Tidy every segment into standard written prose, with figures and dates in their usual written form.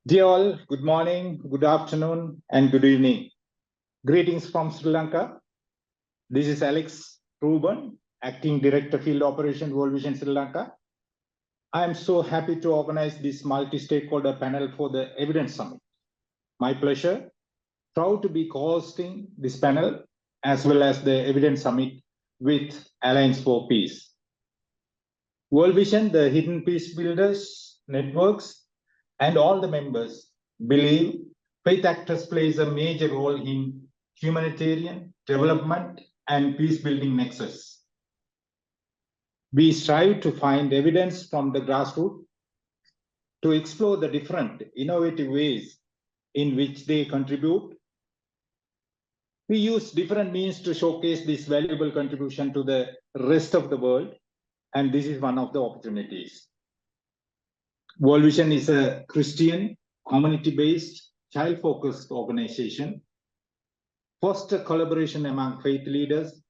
Dear all, good morning, good afternoon, and good evening. Greetings from Sri Lanka. This is Alex Ruben, Acting Director Field Operation World Vision Sri Lanka. I am so happy to organize this multi-stakeholder panel for the Evidence Summit. My pleasure. Proud to be co-hosting this panel as well as the Evidence Summit with Alliance for Peace. World Vision, the Hidden Peacebuilders networks, and all the members believe faith actors plays a major role in humanitarian development and peace-building nexus. We strive to find evidence from the grassroots to explore the different innovative ways in which they contribute. We use different means to showcase this valuable contribution to the rest of the world, and this is one of the opportunities. World Vision is a Christian, community-based, child-focused organization, foster collaboration among faith leaders,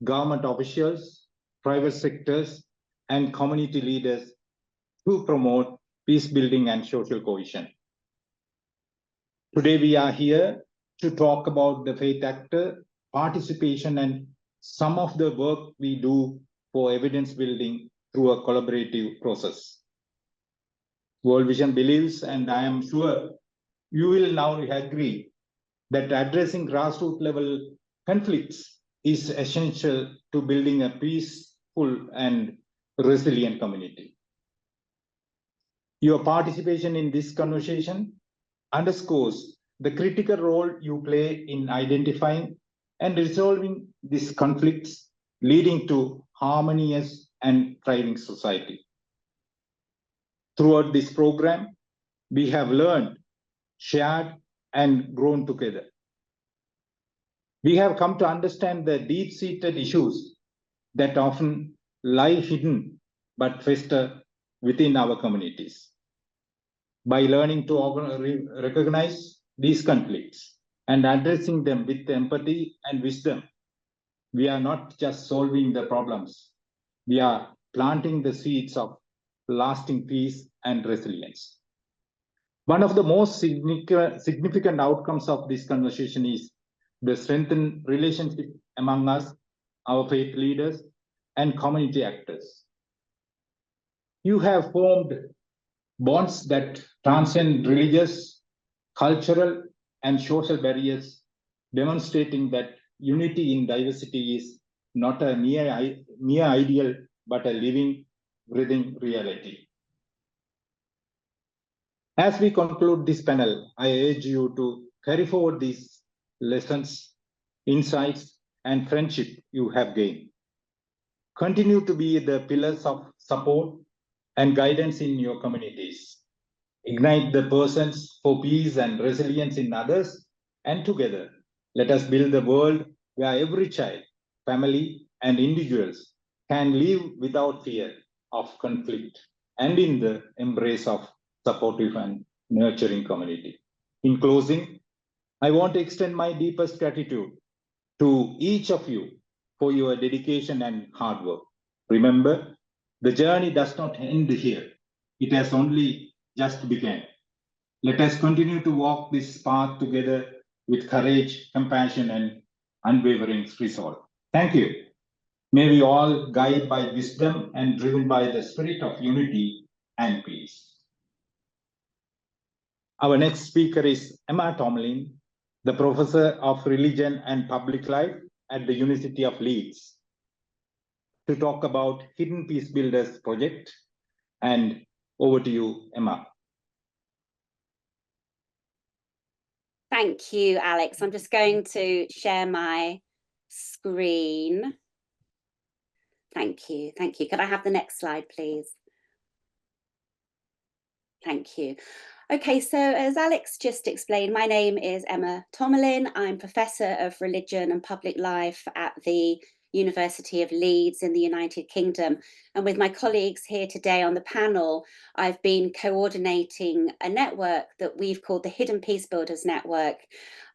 government officials, private sectors, and community leaders to promote peace building and social cohesion. Today we are here to talk about the faith actor participation and some of the work we do for evidence building through a collaborative process. World Vision believes, and I am sure you will now agree, that addressing grassroots level conflicts is essential to building a peaceful and resilient community. Your participation in this conversation underscores the critical role you play in identifying and resolving these conflicts, leading to harmonious and thriving society. Throughout this program, we have learned, shared, and grown together. We have come to understand the deep-seated issues that often lie hidden but fester within our communities. By learning to recognize these conflicts and addressing them with empathy and wisdom, we are not just solving the problems, we are planting the seeds of lasting peace and resilience. One of the most significant outcomes of this conversation is the strengthened relationship among us, our faith leaders, and community actors. You have formed bonds that transcend religious, cultural, and social barriers, demonstrating that unity in diversity is not a mere ideal, but a living, breathing reality. As we conclude this panel, I urge you to carry forward these lessons, insights, and friendship you have gained. Continue to be the pillars of support and guidance in your communities. Ignite the persons for peace and resilience in others, and together, let us build a world where every child, family, and individuals can live without fear of conflict and in the embrace of supportive and nurturing community. In closing, I want to extend my deepest gratitude to each of you for your dedication and hard work. Remember, the journey does not end here. It has only just begun. Let us continue to walk this path together with courage, compassion, and unwavering resolve. Thank you. May we all guided by wisdom and driven by the spirit of unity and peace. Our next speaker is Emma Tomlin, the Professor of Religion and Public Life at the University of Leeds, to talk about Hidden Peacebuilders Project. And over to you, Emma. Thank you, Alex. I'm just going to share my screen. Thank you. Thank you. Could I have the next slide, please? Thank you. Okay, so as Alex just explained, my name is Emma Tomlin. I'm Professor of Religion and Public Life at the University of Leeds in the United Kingdom. And with my colleagues here today on the panel, I've been coordinating a network that we've called the Hidden Peacebuilders Network,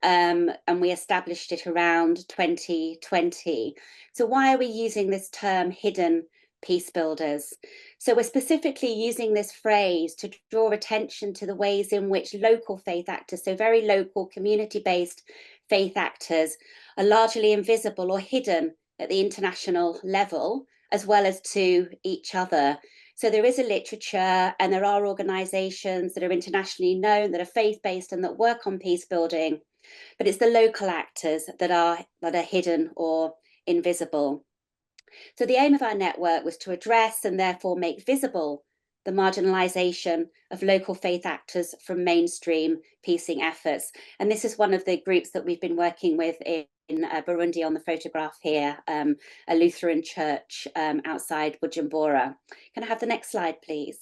and we established it around 2020. So why are we using this term hidden peacebuilders. So we're specifically using this phrase to draw attention to the ways in which local faith actors, so very local community-based faith actors, are largely invisible or hidden at the international level, as well as to each other. So there is a literature and there are organisations that are internationally known, that are faith-based and that work on peace building, but it's the local actors that are hidden or invisible. So the aim of our network was to address and therefore make visible the marginalisation of local faith actors from mainstream peacing efforts. And this is one of the groups that we've been working with in Burundi on the photograph here, a Lutheran church outside Bujumbura. Can I have the next slide, please?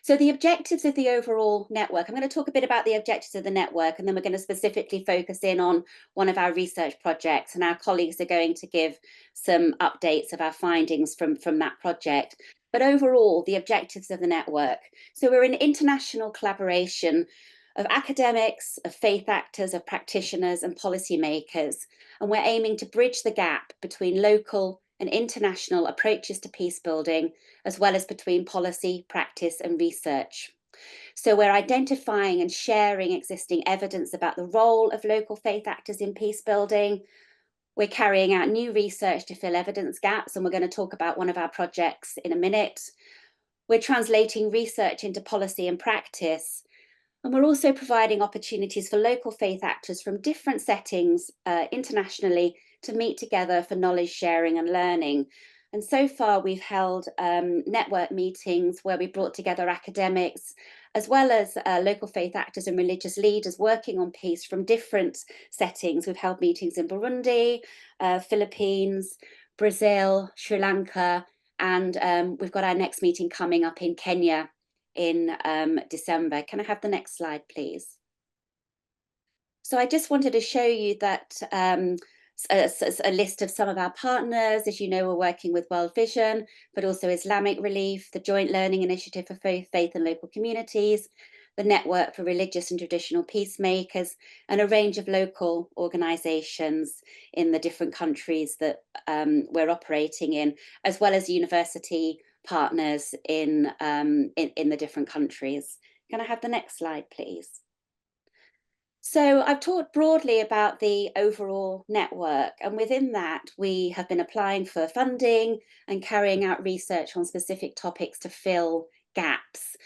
So the objectives of the overall network, I'm going to talk a bit about the objectives of the network, and then we're going to specifically focus in on one of our research projects, and our colleagues are going to give some updates of our findings from that project. But overall, the objectives of the network. So we're an international collaboration of academics, of faith actors, of practitioners and policymakers, and we're aiming to bridge the gap between local and international approaches to peace building, as well as between policy, practice and research. So we're identifying and sharing existing evidence about the role of local faith actors in peace building. We're carrying out new research to fill evidence gaps, and we're going to talk about one of our projects in a minute. We're translating research into policy and practice. And we're also providing opportunities for local faith actors from different settings internationally to meet together for knowledge sharing and learning. And so far we've held network meetings where we brought together academics as well as local faith actors and religious leaders working on peace from different settings. We've held meetings in Burundi, Philippines, Brazil, Sri Lanka, and we've got our next meeting coming up in Kenya in December. Can I have the next slide, please? So I just wanted to show you that a list of some of our partners. As you know, we're working with World Vision, but also Islamic Relief, the Joint Learning Initiative for Faith and Local Communities, the Network for Religious and Traditional Peacemakers, and a range of local organisations in the different countries that we're operating in, as well as university partners in the different countries. Can I have the next slide, please? So I've talked broadly about the overall network, and within that we have been applying for funding and carrying out research on specific topics to fill gaps.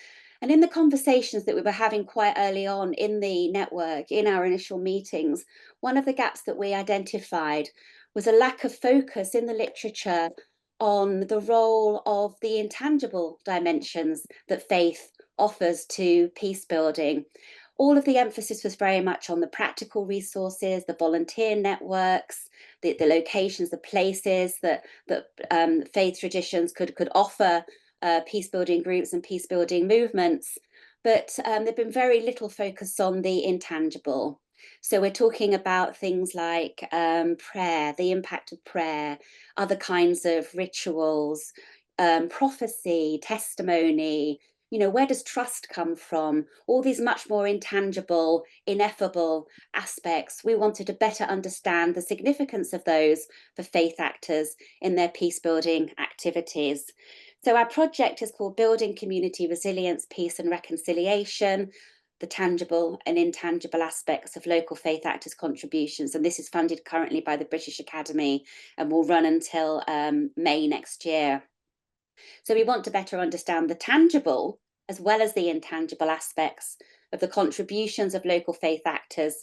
And in the conversations that we were having quite early on in the network, in our initial meetings, one of the gaps that we identified was a lack of focus in the literature on the role of the intangible dimensions that faith offers to peace building. All of the emphasis was very much on the practical resources, the volunteer networks, the locations, the places that faith traditions could offer peace building groups and peace building movements. But there'd been very little focus on the intangible. So we're talking about things like prayer, the impact of prayer, other kinds of rituals, prophecy, testimony. You know, where does trust come from? All these much more intangible, ineffable aspects. We wanted to better understand the significance of those for faith actors in their peace building activities. So our project is called Building Community Resilience, Peace and Reconciliation, the tangible and intangible aspects of local faith actors' contributions. And this is funded currently by the British Academy and will run until May next year. So we want to better understand the tangible as well as the intangible aspects of the contributions of local faith actors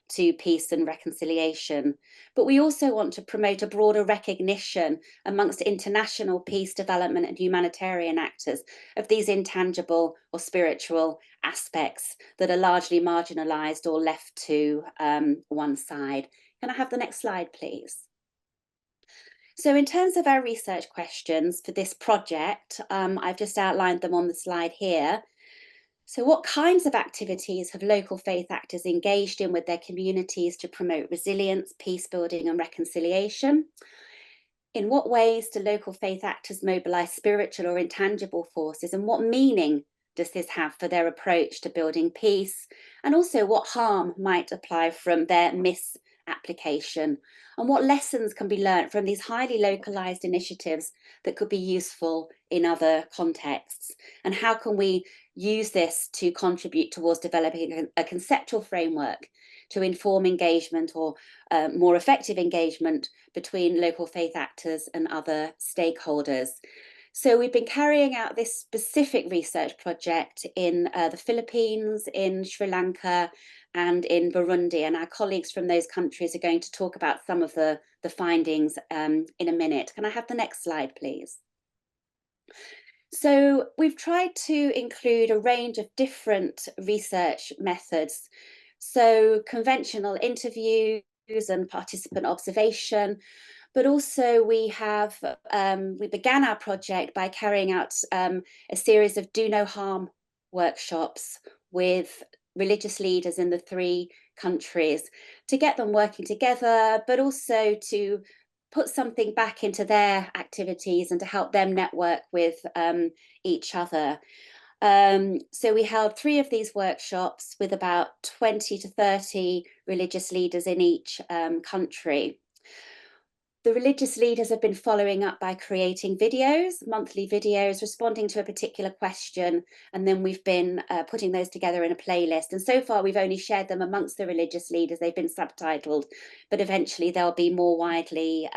to peace and reconciliation. But we also want to promote a broader recognition amongst international peace, development and humanitarian actors of these intangible or spiritual aspects that are largely marginalised or left to one side. Can I have the next slide, please? So in terms of our research questions for this project, I've just outlined them on the slide here. So what kinds of activities have local faith actors engaged in with their communities to promote resilience, peace building and reconciliation? In what ways do local faith actors mobilise spiritual or intangible forces, and what meaning does this have for their approach to building peace? And also what harm might apply from their application, and what lessons can be learnt from these highly localized initiatives that could be useful in other contexts, and how can we use this to contribute towards developing a conceptual framework to inform engagement or more effective engagement between local faith actors and other stakeholders. So we've been carrying out this specific research project in the Philippines, in Sri Lanka, and in Burundi, and our colleagues from those countries are going to talk about some of the findings in a minute. Can I have the next slide, please? So we've tried to include a range of different research methods. So conventional interviews and participant observation, but also we began our project by carrying out a series of do no harm workshops with religious leaders in the 3 countries to get them working together, but also to put something back into their activities and to help them network with each other. So we held 3 of these workshops with about 20 to 30 religious leaders in each country. The religious leaders have been following up by creating videos, monthly videos, responding to a particular question, and then we've been putting those together in a playlist. And so far, we've only shared them amongst the religious leaders. They've been subtitled, but eventually they'll be more widely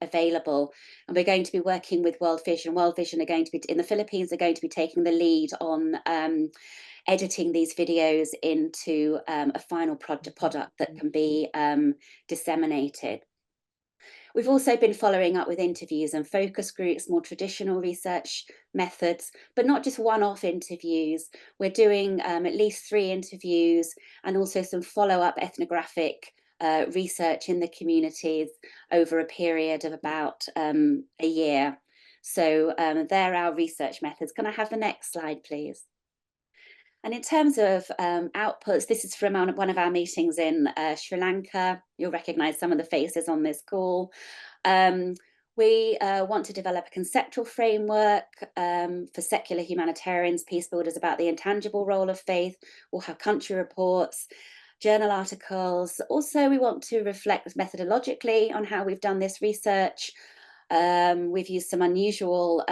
available. And we're going to be working with World Vision. World Vision are going to be, in the Philippines, are going to be taking the lead on editing these videos into a final product that can be disseminated. We've also been following up with interviews and focus groups, more traditional research methods, but not just one-off interviews. We're doing at least 3 interviews and also some follow-up ethnographic research in the communities over a period of about a year. So they're our research methods. Can I have the next slide, please? And in terms of outputs, this is from one of our meetings in Sri Lanka. You'll recognise some of the faces on this call. We want to develop a conceptual framework for secular humanitarians, peace builders, about the intangible role of faith. We'll have country reports, journal articles. Also, we want to reflect methodologically on how we've done this research. We've used some unusual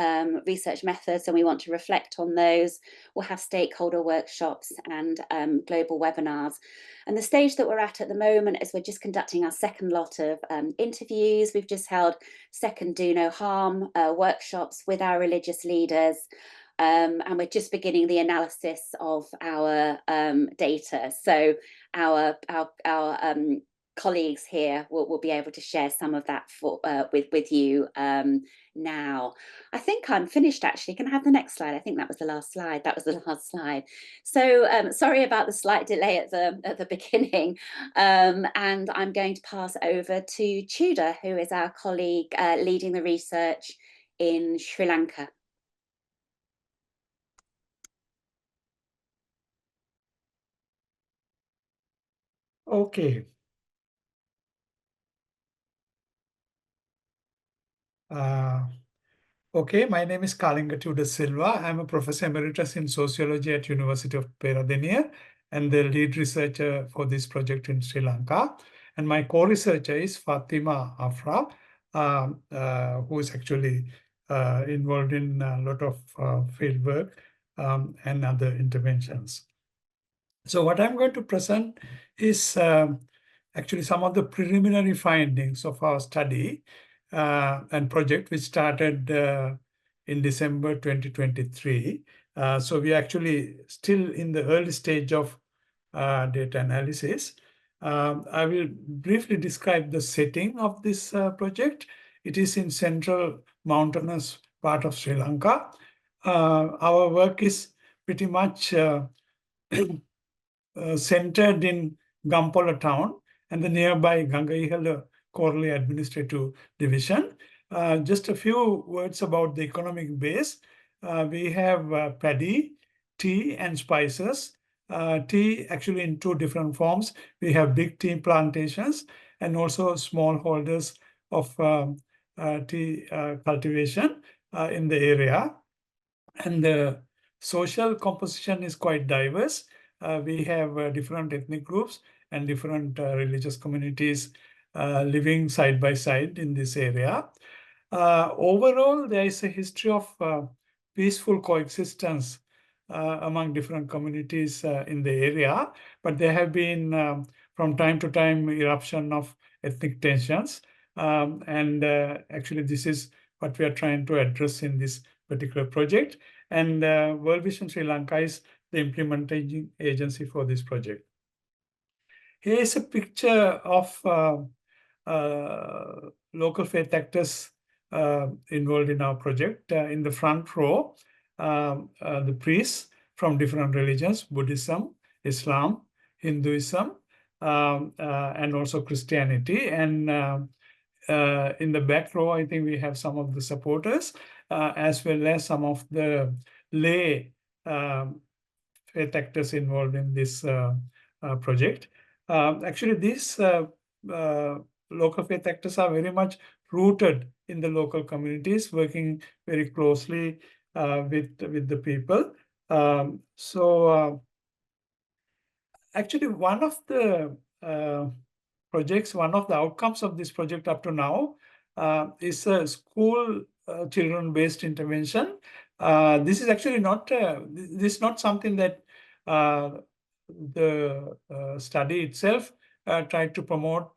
research methods and we want to reflect on those. We'll have stakeholder workshops and global webinars. And the stage that we're at the moment is we're just conducting our second lot of interviews. We've just held second Do No Harm workshops with our religious leaders. And we're just beginning the analysis of our data. So our colleagues here will be able to share some of that with you now. I think I'm finished, actually. Can I have the next slide? I think that was the last slide. That was the last slide. So sorry about the slight delay at the beginning. And I'm going to pass over to Tudor, who is our colleague leading the research in Sri Lanka. Okay. Okay, my name is Kalinga Tudor Silva. I'm a professor emeritus in sociology at University of Peradeniya and the lead researcher for this project in Sri Lanka. And my co-researcher is Fatima Afra, who is actually involved in a lot of field work and other interventions. So what I'm going to present is actually some of the preliminary findings of our study and project, which started in December 2023. So we actually still in the early stage of data analysis. I will briefly describe the setting of this project. It is in central mountainous part of Sri Lanka. Our work is pretty much centered in Gampola town and the nearby Gangaihala Korle Administrative Division. Just a few words about the economic base. We have paddy, tea, and spices. Tea actually in 2 different forms. We have big tea plantations and also small holders of tea cultivation in the area. And the social composition is quite diverse. We have different ethnic groups and different religious communities living side by side in this area. Overall, there is a history of peaceful coexistence among different communities in the area, but there have been from time to time eruption of ethnic tensions, and actually this is what we are trying to address in this particular project, and World Vision Sri Lanka is the implementing agency for this project. Here is a picture of local faith actors involved in our project. In the front row, the priests from different religions, Buddhism, Islam, Hinduism, and also Christianity. And in the back row, I think we have some of the supporters, as well as some of the lay faith actors involved in this project. Actually, these local faith actors are very much rooted in the local communities, working very closely with the people. Actually, one of the projects, one of the outcomes of this project up to now is a school children-based intervention. This is actually not this is not something that the study itself tried to promote,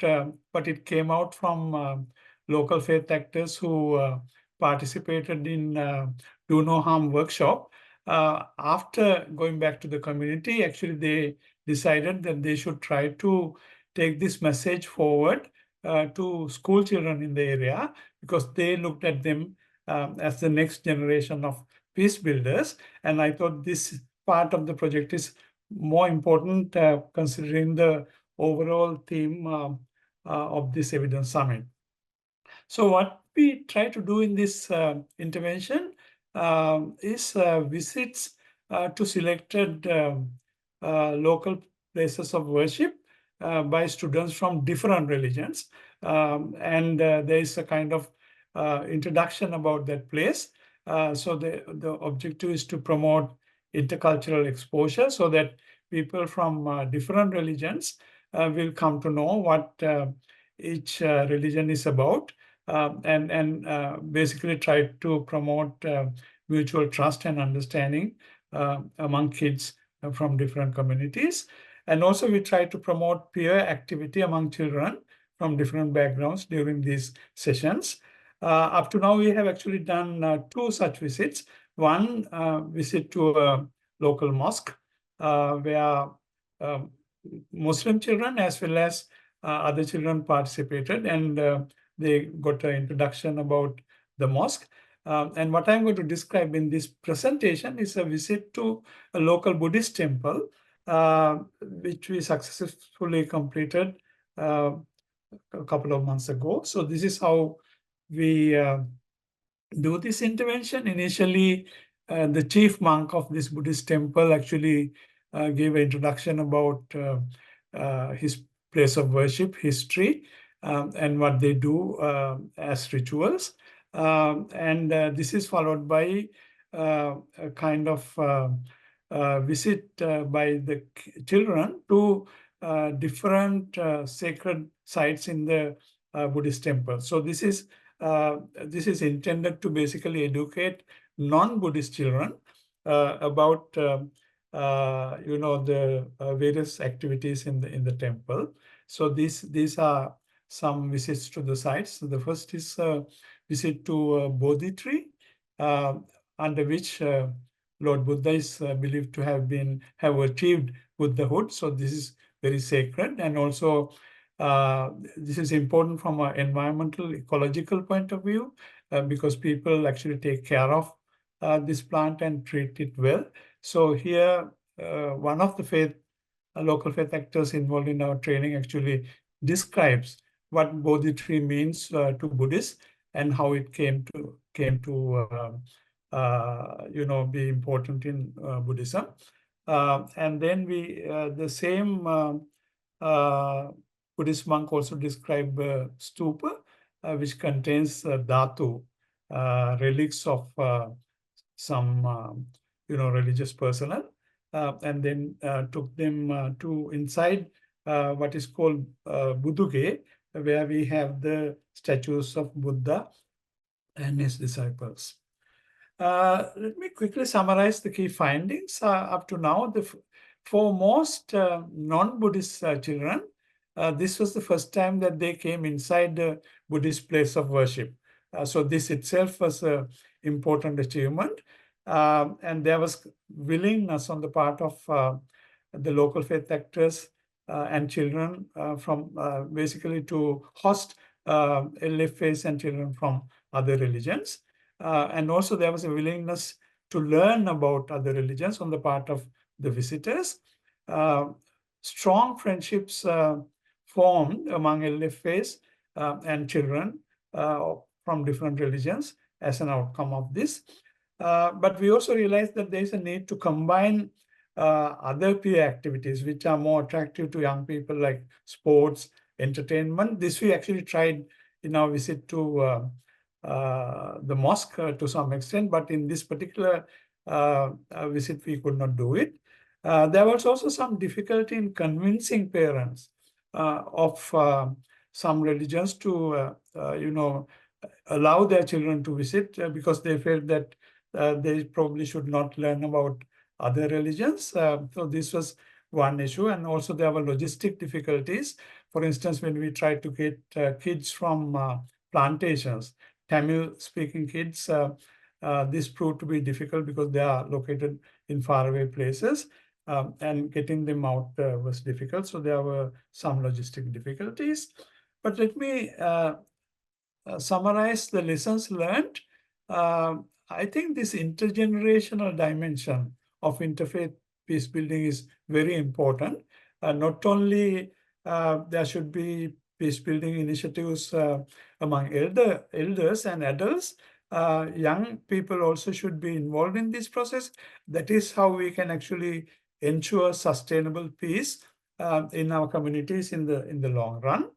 but it came out from local faith actors who participated in Do No Harm workshop. After going back to the community, actually they decided that they should try to take this message forward to school children in the area, because they looked at them as the next generation of peace builders. And I thought this part of the project is more important considering the overall theme of this evidence summit. So what we try to do in this intervention is visits to selected local places of worship by students from different religions. And there is a kind of introduction about that place. So the objective is to promote intercultural exposure so that people from different religions will come to know what each religion is about, and basically try to promote mutual trust and understanding among kids from different communities. And also we try to promote peer activity among children from different backgrounds during these sessions. Up to now, we have actually done 2 such visits. One visit to a local mosque where Muslim children as well as other children participated, and they got an introduction about the mosque. And what I'm going to describe in this presentation is a visit to a local Buddhist temple, which we successfully completed a couple of months ago. So this is how we do this intervention. Initially, the chief monk of this Buddhist temple actually gave an introduction about his place of worship, history, and what they do as rituals. And this is followed by a kind of visit by the children to different sacred sites in the Buddhist temple. So this is intended to basically educate non-Buddhist children about the various activities in the temple. So these are some visits to the sites. So the first is a visit to a Bodhi tree, under which Lord Buddha is believed to have achieved Buddhahood. So this is very sacred, and also this is important from an environmental, ecological point of view, because people actually take care of this plant and treat it well. So here, one of the local faith actors involved in our training actually describes what Bodhi tree means to Buddhists and how it came to be important in Buddhism. And then the same Buddhist monk also described stupa, which contains dhatu, relics of some religious personnel, and then took them to inside what is called Buduge, where we have the statues of Buddha and his disciples. Let me quickly summarize the key findings. Up to now, for most non-Buddhist children, this was the first time that they came inside the Buddhist place of worship. So this itself was an important achievement. And there was willingness on the part of the local faith actors and children from basically to host LFAs and children from other religions. And also there was a willingness to learn about other religions on the part of the visitors. Strong friendships formed among LFAs and children from different religions as an outcome of this. But we also realized that there is a need to combine other peer activities which are more attractive to young people, like sports, entertainment. This we actually tried in our visit to the mosque to some extent, but in this particular visit, we could not do it. There was also some difficulty in convincing parents of some religions to, allow their children to visit because they felt that they probably should not learn about other religions. So this was one issue. And also there were logistic difficulties. For instance, when we tried to get kids from plantations, Tamil-speaking kids, this proved to be difficult because they are located in faraway places, and getting them out was difficult. So there were some logistic difficulties. But let me summarize the lessons learned. I think this intergenerational dimension of interfaith peace building is very important. Not only there should be peace building initiatives among elders and adults, young people also should be involved in this process. That is how we can actually ensure sustainable peace in our communities in the long run.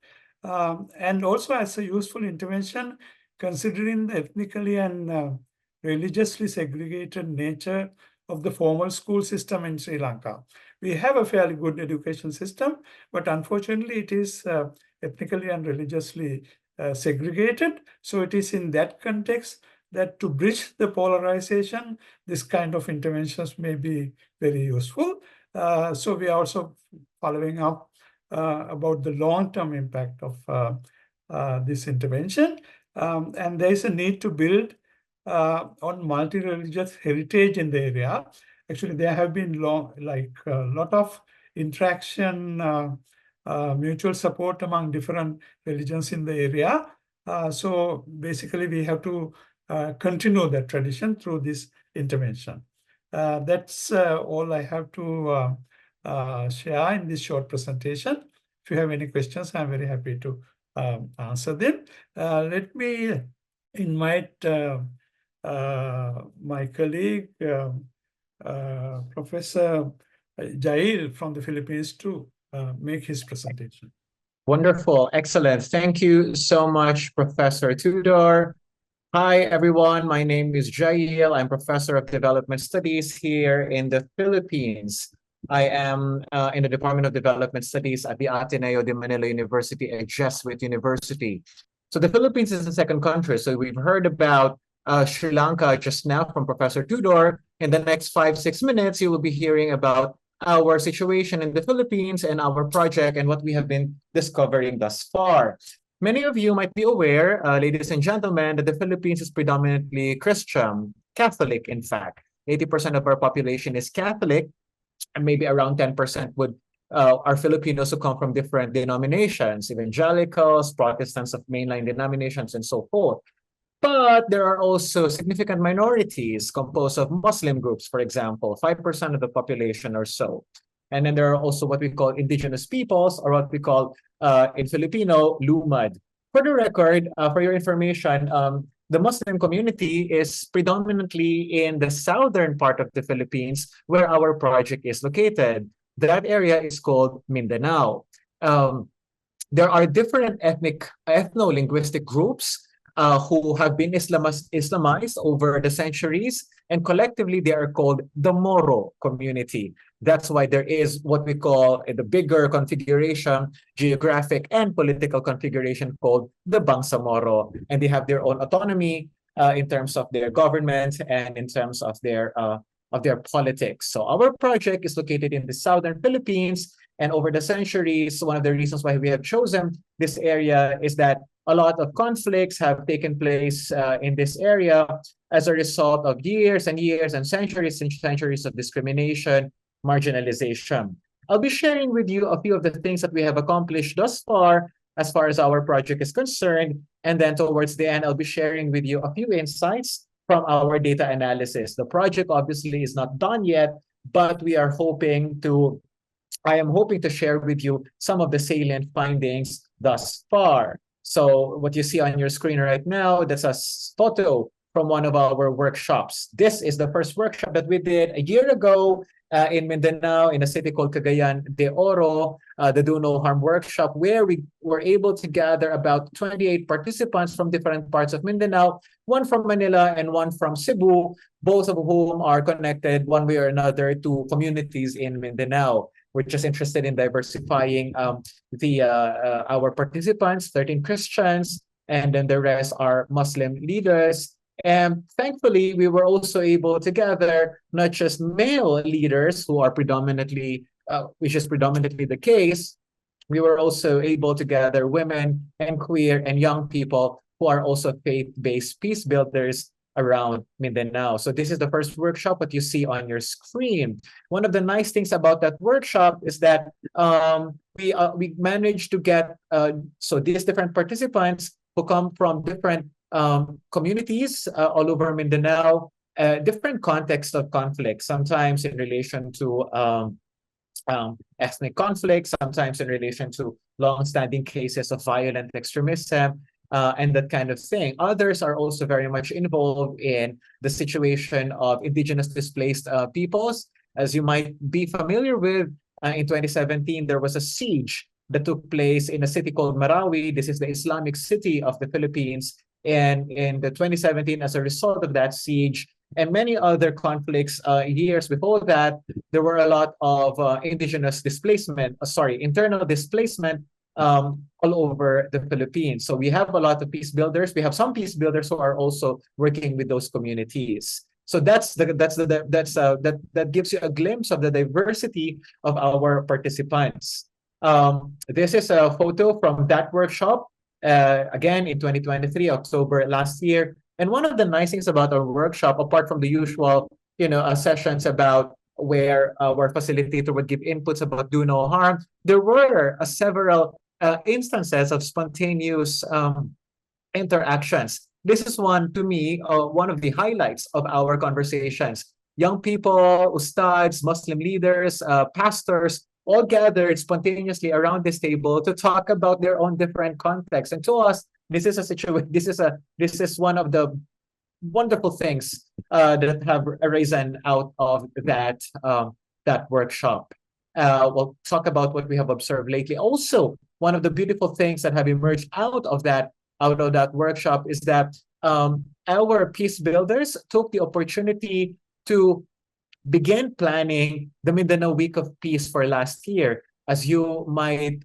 And also as a useful intervention, considering the ethnically and religiously segregated nature of the formal school system in Sri Lanka. We have a fairly good education system, but unfortunately it is ethnically and religiously segregated. So it is in that context that to bridge the polarization, this kind of interventions may be very useful. So we are also following up about the long-term impact of this intervention. And there is a need to build on multi-religious heritage in the area. Actually, there have been a lot of interaction, mutual support among different religions in the area. So basically, we have to continue that tradition through this intervention. That's all I have to share in this short presentation. If you have any questions, I'm very happy to answer them. Let me invite my colleague, Professor Jail from the Philippines to make his presentation. Wonderful, excellent. Thank you so much, Professor Tudor. Hi, everyone. My name is Jail. I'm Professor of Development Studies here in the Philippines. I am in the Department of Development Studies at the Ateneo de Manila University, a Jesuit university. So the Philippines is the second country. So we've heard about Sri Lanka just now from Professor Tudor. In the next 5-6 minutes, you will be hearing about our situation in the Philippines and our project and what we have been discovering thus far. Many of you might be aware, ladies and gentlemen, that the Philippines is predominantly Christian, Catholic, in fact. 80% of our population is Catholic, and maybe around 10% are Filipinos who come from different denominations, evangelicals, Protestants of mainline denominations, and so forth. But there are also significant minorities composed of Muslim groups, for example, 5% of the population or so. And then there are also what we call indigenous peoples, or what we call in Filipino, lumad. For the record, for your information, the Muslim community is predominantly in the southern part of the Philippines, where our project is located. That area is called Mindanao. There are different ethno-linguistic groups who have been Islamized over the centuries, and collectively they are called the Moro community. That's why there is what we call the bigger configuration, geographic and political configuration called the Bangsamoro. And they have their own autonomy in terms of their government and in terms of their politics. So our project is located in the southern Philippines. And over the centuries, one of the reasons why we have chosen this area is that a lot of conflicts have taken place in this area as a result of years and years and centuries of discrimination, marginalization. I'll be sharing with you a few of the things that we have accomplished thus far as our project is concerned. And then towards the end, I'll be sharing with you a few insights from our data analysis. The project obviously is not done yet, but I am hoping to share with you some of the salient findings thus far. So what you see on your screen right now, that's a photo from one of our workshops. This is the first workshop that we did a year ago in Mindanao, in a city called Cagayan de Oro, the Do No Harm workshop, where we were able to gather about 28 participants from different parts of Mindanao, one from Manila and one from Cebu, both of whom are connected one way or another to communities in Mindanao. We're just interested in diversifying our participants, 13 Christians, and then the rest are Muslim leaders. And thankfully, we were also able to gather not just male leaders who are predominantly, which is predominantly the case, we were also able to gather women and queer and young people who are also faith-based peace builders around Mindanao. So this is the first workshop that you see on your screen. One of the nice things about that workshop is that we managed to get so these different participants who come from different communities all over Mindanao, different contexts of conflict, sometimes in relation to ethnic conflicts, sometimes in relation to long-standing cases of violent extremism, and that kind of thing. Others are also very much involved in the situation of indigenous displaced peoples. As you might be familiar with, in 2017, there was a siege that took place in a city called Marawi. This is the Islamic city of the Philippines. And in the 2017, as a result of that siege and many other conflicts years before that, there were a lot of internal displacement all over the Philippines. So we have a lot of peace builders. We have some peace builders who are also working with those communities. So that gives you a glimpse of the diversity of our participants. This is a photo from that workshop, again in 2023, October last year. And one of the nice things about our workshop, apart from the usual, sessions about where our facilitator would give inputs about do no harm, there were several instances of spontaneous interactions. This is one, to me, one of the highlights of our conversations. Young people, ustads, Muslim leaders, pastors, all gathered spontaneously around this table to talk about their own different contexts. And to us, this is one of the wonderful things that have arisen out of that workshop. We'll talk about what we have observed lately. Also, one of the beautiful things that have emerged out of that workshop is that our peace builders took the opportunity to begin planning the Mindanao Week of Peace for last year. As you might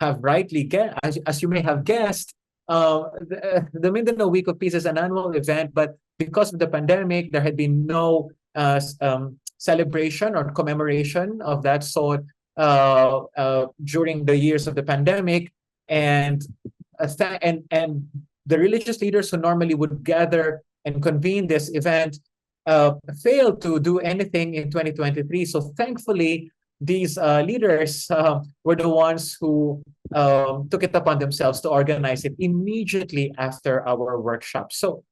have rightly guessed, as you may have guessed, the Mindanao Week of Peace is an annual event, but because of the pandemic, there had been no celebration or commemoration of that sort during the years of the pandemic, and the religious leaders who normally would gather and convene this event failed to do anything in 2023. So thankfully, these leaders were the ones who took it upon themselves to organize it immediately after our workshop. So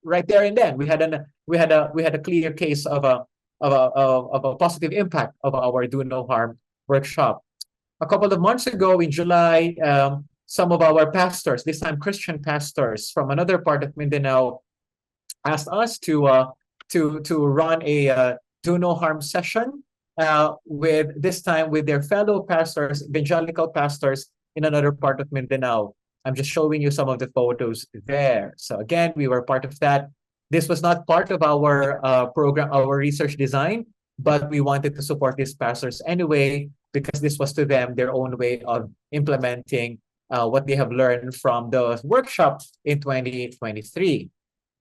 right there and then, we had a clear case of a positive impact of our Do No Harm workshop. A couple of months ago in July, some of our pastors, this time Christian pastors from another part of Mindanao, asked us to run a Do No Harm session with their fellow pastors, evangelical pastors in another part of Mindanao. I'm just showing you some of the photos there. So again, we were part of that. This was not part of our program, our research design, but we wanted to support these pastors anyway, because this was to them their own way of implementing what they have learned from the workshop in 2023.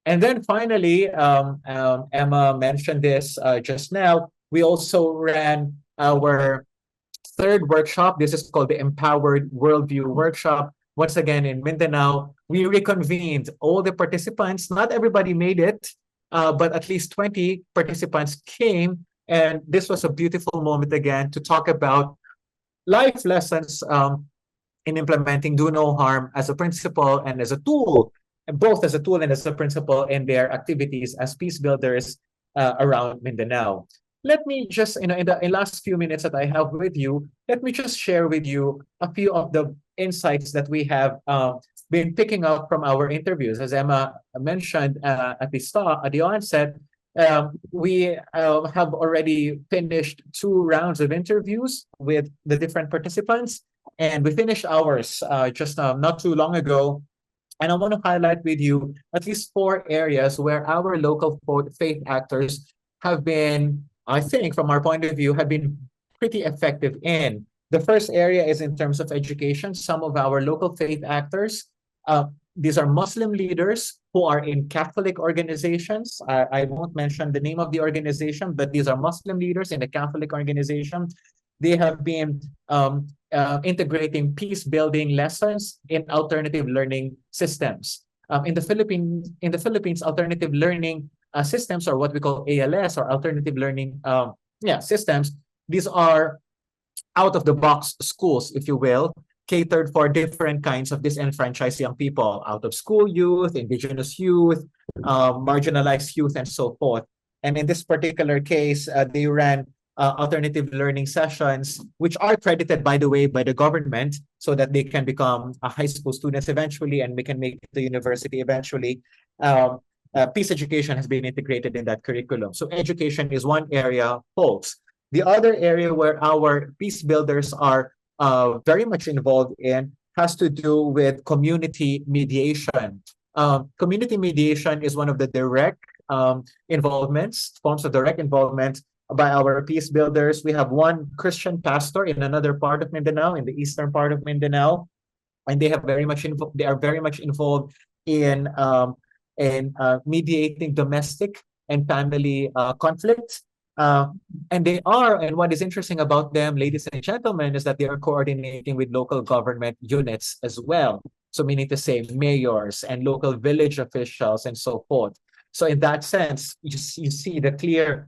And then finally, Emma mentioned this just now, we also ran our third workshop. This is called the Empowered Worldview Workshop. Once again, in Mindanao, we reconvened all the participants. Not everybody made it, but at least 20 participants came. And this was a beautiful moment again to talk about life lessons in implementing do no harm as a principle and as a tool, and both as a tool and as a principle in their activities as peace builders around Mindanao. Let me just, in the last few minutes that I have with you, let me just share with you a few of the insights that we have been picking up from our interviews. As Emma mentioned at the onset, we have already finished 2 rounds of interviews with the different participants, and we finished ours just not too long ago. And I want to highlight with you at least 4 areas where our local faith actors have been, I think, from our point of view, have been pretty effective in. The first area is in terms of education. Some of our local faith actors, these are Muslim leaders who are in Catholic organizations. I won't mention the name of the organization, but these are Muslim leaders in a Catholic organization. They have been integrating peace building lessons in alternative learning systems. In the Philippines, alternative learning systems, or what we call ALS, or alternative learning systems, these are out-of-the-box schools, if you will, catered for different kinds of disenfranchised young people, out-of-school youth, indigenous youth, marginalized youth, and so forth. And in this particular case, they ran alternative learning sessions, which are credited, by the way, by the government, so that they can become high school students eventually, and we can make it to university eventually. Peace education has been integrated in that curriculum. So education is one area, folks. The other area where our peace builders are very much involved in has to do with community mediation. Community mediation is one of the direct forms of direct involvement by our peace builders. We have one Christian pastor in another part of Mindanao, in the eastern part of Mindanao, and they are very much involved in mediating domestic and family conflicts. And what is interesting about them, ladies and gentlemen, is that they are coordinating with local government units as well. So meaning to say mayors and local village officials and so forth. So in that sense, you see the clear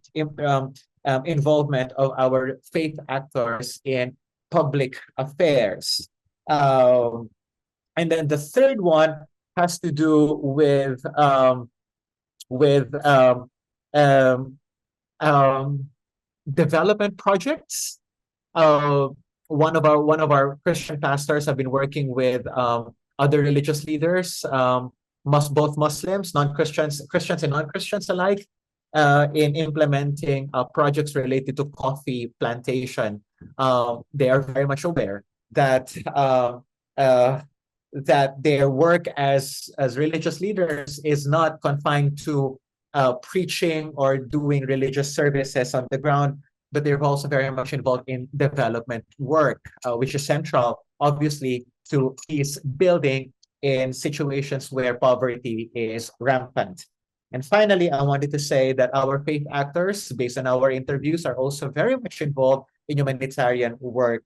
involvement of our faith actors in public affairs. And then the third one has to do with development projects. One of our Christian pastors have been working with other religious leaders, both Muslims, non-Christians, Christians and non-Christians alike, in implementing projects related to coffee plantation. They are very much aware that that their work as religious leaders is not confined to preaching or doing religious services on the ground, but they're also very much involved in development work, which is central, obviously, to peace building in situations where poverty is rampant. And finally, I wanted to say that our faith actors, based on our interviews, are also very much involved in humanitarian work,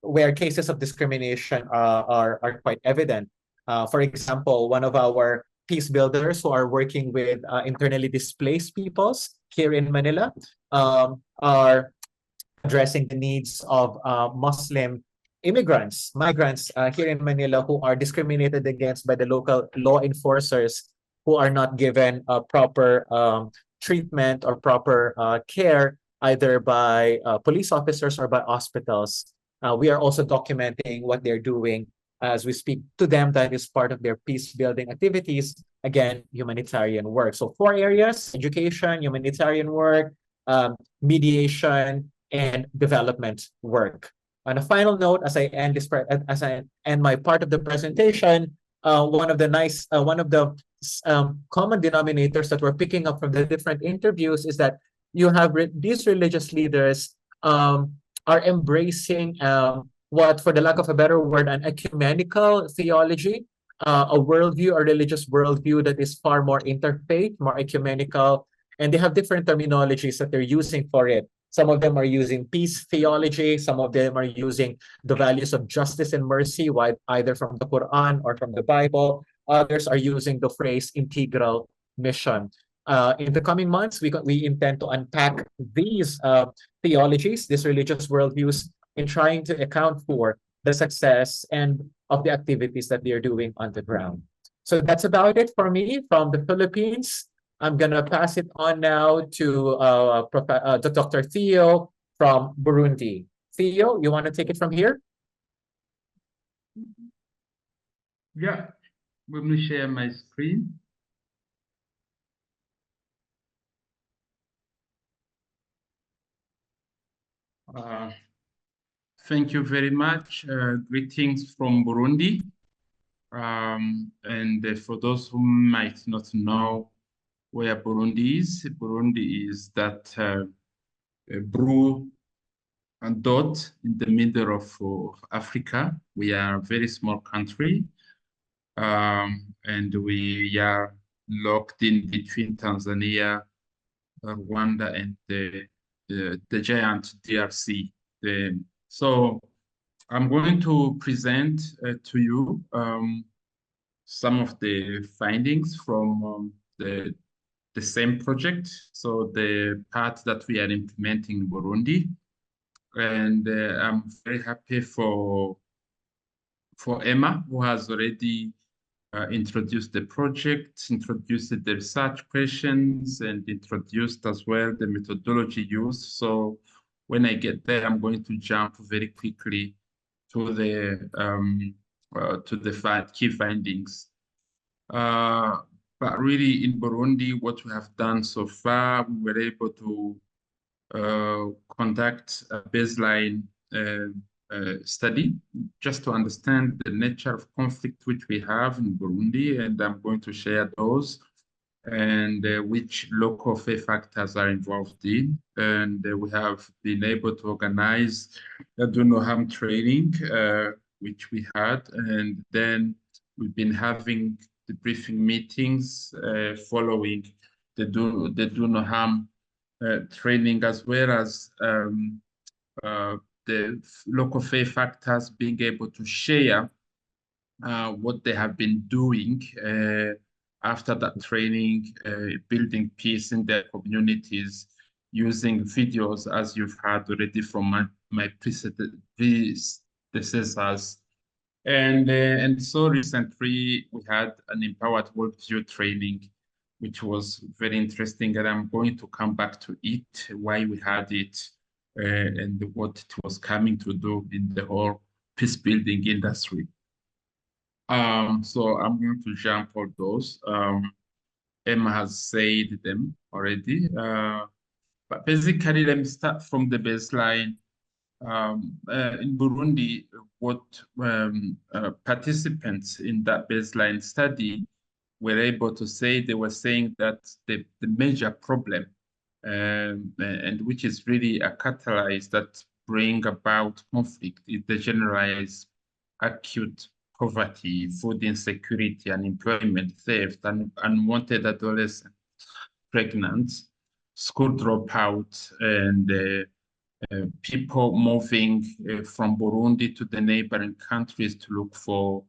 where cases of discrimination are quite evident. For example, one of our peace builders who are working with internally displaced peoples here in Manila are addressing the needs of Muslim migrants here in Manila who are discriminated against by the local law enforcers, who are not given proper treatment or proper care, either by police officers or by hospitals. We are also documenting what they're doing as we speak to them. That is part of their peace building activities. Again, humanitarian work. So 4 areas: education, humanitarian work, mediation, and development work. On a final note, as I end my part of the presentation, one of the common denominators that we're picking up from the different interviews is that you have these religious leaders are embracing what, for the lack of a better word, an ecumenical theology, a worldview, a religious worldview that is far more interfaith, more ecumenical, and they have different terminologies that they're using for it. Some of them are using peace theology, some of them are using the values of justice and mercy, either from the Quran or from the Bible. Others are using the phrase integral mission. In the coming months, we intend to unpack these theologies, these religious worldviews, in trying to account for the success and of the activities that they're doing on the ground. So that's about it for me from the Philippines. I'm gonna pass it on now to Dr. Theo from Burundi. Theo, you want to take it from here? Yeah, let me share my screen. Thank you very much. Greetings from Burundi. And for those who might not know where Burundi is that blue and dot in the middle of Africa. We are a very small country, and we are locked in between Tanzania, Rwanda, and the giant DRC. So I'm going to present to you some of the findings from the same project. So the part that we are implementing in Burundi. And I'm very happy for Emma, who has already introduced the project, introduced the research questions, and introduced as well the methodology used. So when I get there, I'm going to jump very quickly to the key findings. But really, in Burundi, what we have done so far, we were able to conduct a baseline study just to understand the nature of conflict which we have in Burundi, and I'm going to share those and which local faith factors are involved in. And we have been able to organize a do no harm training, which we had, and then we've been having the briefing meetings following the do no harm training, as well as the local faith factors being able to share what they have been doing after that training, building peace in their communities, using videos, as you've heard already from my predecessors. And so recently we had an empowered worldview training, which was very interesting, and I'm going to come back to it, why we had it, and what it was coming to do in the whole peace building industry. So I'm going to jump all those. Emma has said them already, but basically let me start from the baseline. In Burundi, what participants in that baseline study were able to say, they were saying that the major problem, and which is really a catalyst that bring about conflict, is the generalized acute poverty, food insecurity, unemployment, theft, unwanted adolescents, pregnant, school dropout, and people moving from Burundi to the neighboring countries to look for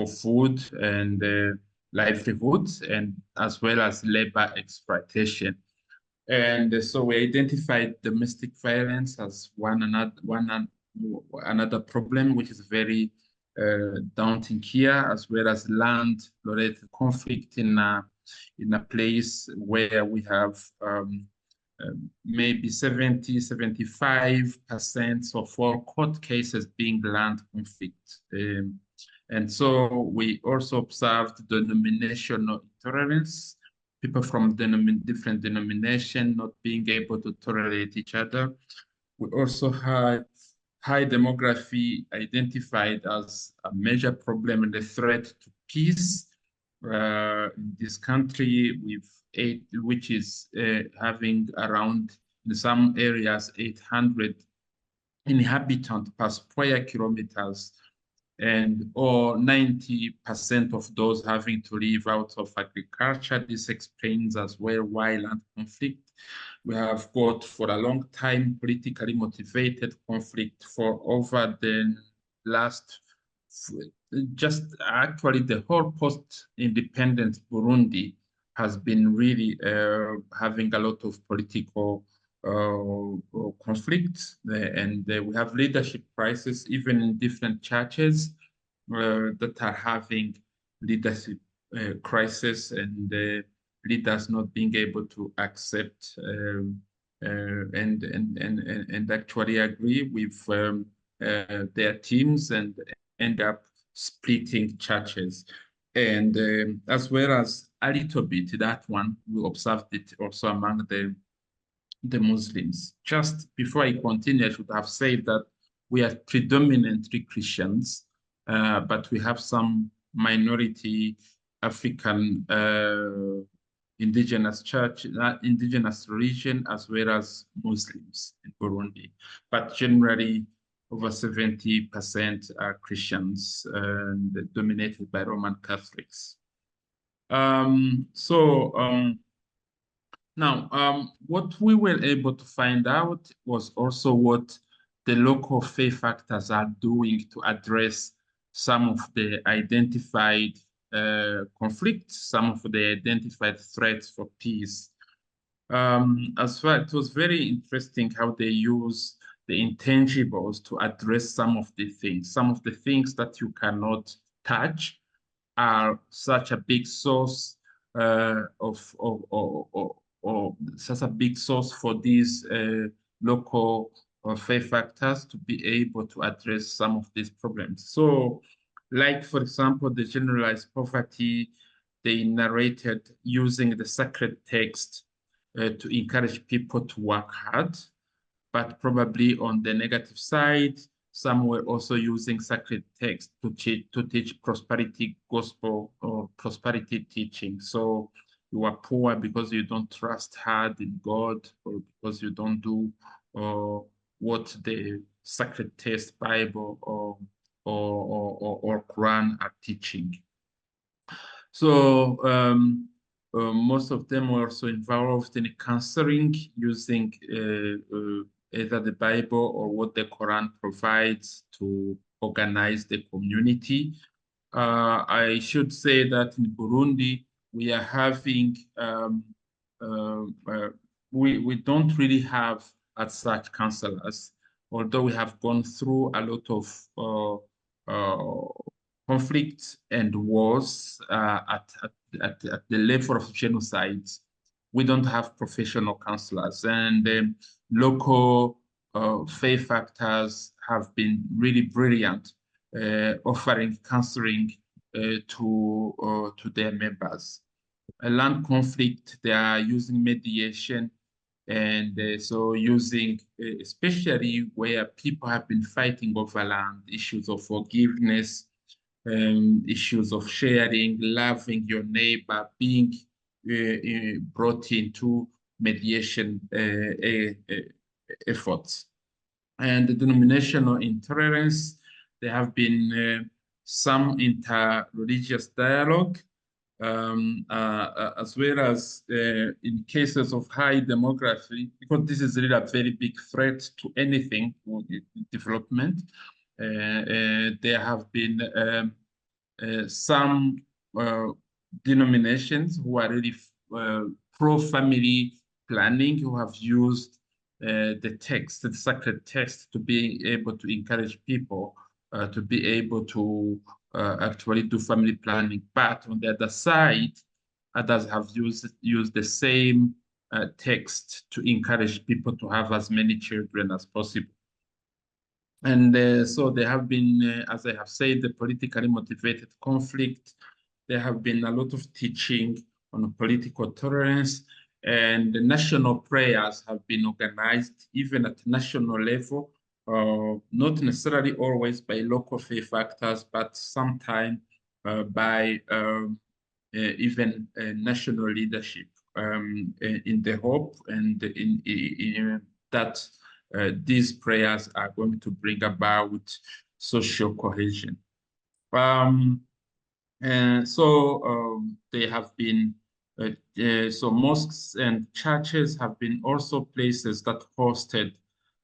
food and livelihoods, and as well as labor exploitation. And so we identified domestic violence as another problem, which is very daunting here, as well as land-related conflict in a place where we have maybe 70–75% of all court cases being land conflict. And so we also observed denominational intolerance, people from different denominations not being able to tolerate each other. We also had high demography identified as a major problem and a threat to peace. In this country, we've which is having around, in some areas, 800 inhabitants per square kilometers, and or 90% of those having to live out of agriculture. This explains as well why land conflict. We have got for a long time politically motivated conflict for over the last, just actually the whole post-independent Burundi has been really having a lot of political conflicts, and we have leadership crisis even in different churches that are having leadership crisis, and leaders not being able to accept and actually agree with their teams, and end up splitting churches. And as well as a little bit, that one, we observed it also among the Muslims. Just before I continue, I should have said that we are predominantly Christians, but we have some minority African indigenous religion, as well as Muslims in Burundi. But generally, over 70% are Christians and dominated by Roman Catholics. Now, what we were able to find out was also what the local faith actors are doing to address some of the identified conflicts, some of the identified threats for peace. As well, it was very interesting how they use the intangibles to address some of the things. Some of the things that you cannot touch are such a big source or such a big source for these local faith actors to be able to address some of these problems. So, like, for example, the generalized poverty, they narrated using the sacred text to encourage people to work hard, but probably on the negative side, some were also using sacred text to teach prosperity gospel or prosperity teaching. So you are poor because you don't trust hard in God, or because you don't do what the sacred text Bible or Quran are teaching. So most of them were also involved in counseling using either the Bible or what the Quran provides to organize the community. I should say that in Burundi, we are having, we don't really have as such counselors, although we have gone through a lot of conflicts and wars at the level of genocides. We don't have professional counselors, and local faith actors have been really brilliant offering counseling to their members. A land conflict, they are using mediation, and so using, especially where people have been fighting over land, issues of forgiveness, issues of sharing, loving your neighbor, being brought into mediation efforts. And the denominational intolerance, there have been some inter-religious dialogue, as well as in cases of high demography, because this is really a very big threat to anything development. There have been some denominations who are really pro-family planning, who have used the text, the sacred text, to be able to encourage people to be able to actually do family planning. But on the other side, others have used the same text to encourage people to have as many children as possible. And so there have been, as I have said, the politically motivated conflict. There have been a lot of teaching on political tolerance, and the national prayers have been organized even at national level, not necessarily always by local faith actors, but sometimes by even national leadership. in the hope and in that these prayers are going to bring about social cohesion. They have been, so mosques and churches have been also places that hosted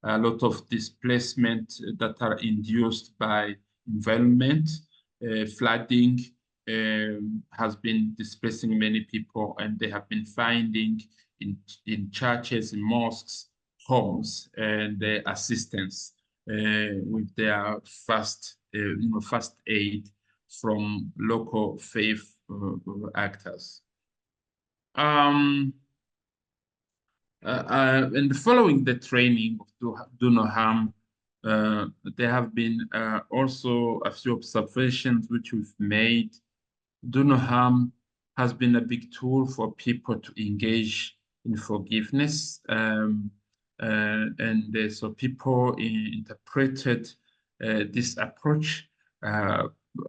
a lot of displacement that are induced by environment. Flooding has been displacing many people, and they have been finding in churches, in mosques, homes and assistance with their first aid from local faith actors. And following the training of Do No Harm, there have been also a few observations which we've made. Do No Harm has been a big tool for people to engage in forgiveness. So people interpreted this approach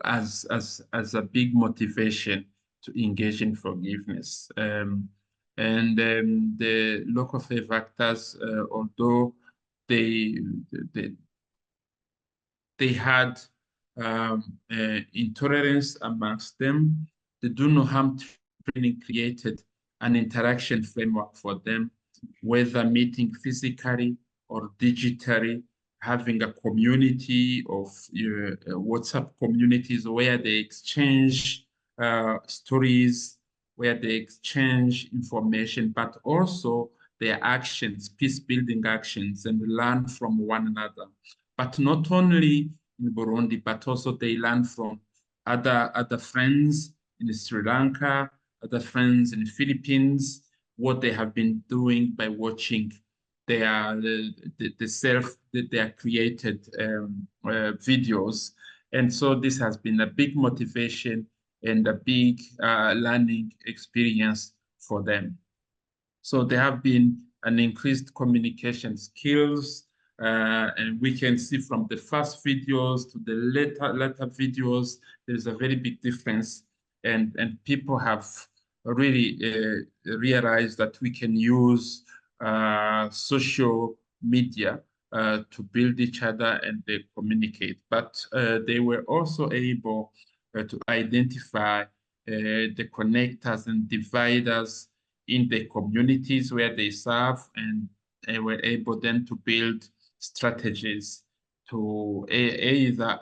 as a big motivation to engage in forgiveness. The local faith actors, although they had intolerance amongst them, the Do No Harm training created an interaction framework for them, whether meeting physically or digitally, having a community of WhatsApp communities where they exchange stories, where they exchange information, but also their actions, peace-building actions, and learn from one another. But not only in Burundi, but also they learn from other friends in Sri Lanka, other friends in the Philippines, what they have been doing by watching their created videos. And so this has been a big motivation and a big learning experience for them. So there have been an increased communication skills, and we can see from the first videos to the later videos, there's a very big difference, and people have really realized that we can use social media to build each other and they communicate. But they were also able to identify the connectors and dividers in the communities where they serve, and they were able then to build strategies to either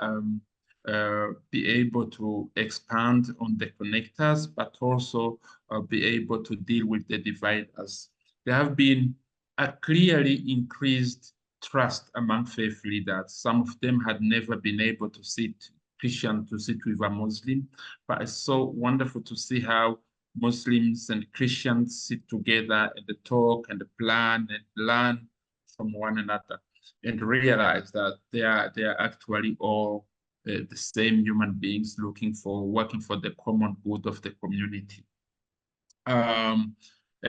be able to expand on the connectors, but also be able to deal with the dividers. There have been a clearly increased trust among faith leaders. Some of them had never been able to sit with a Muslim, but it's so wonderful to see how Muslims and Christians sit together and talk and plan and learn from one another and realize that they are actually all the same human beings working for the common good of the community.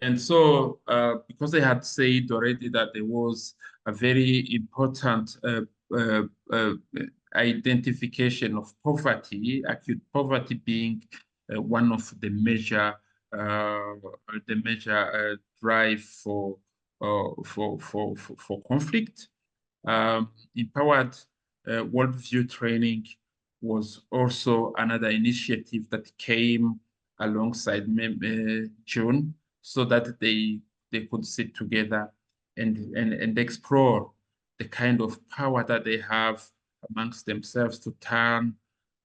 And so, because I had said already that there was a very important identification of poverty, acute poverty being one of the major drive for conflict. Empowered worldview training was also another initiative that came alongside June, so that they could sit together and explore the kind of power that they have amongst themselves to turn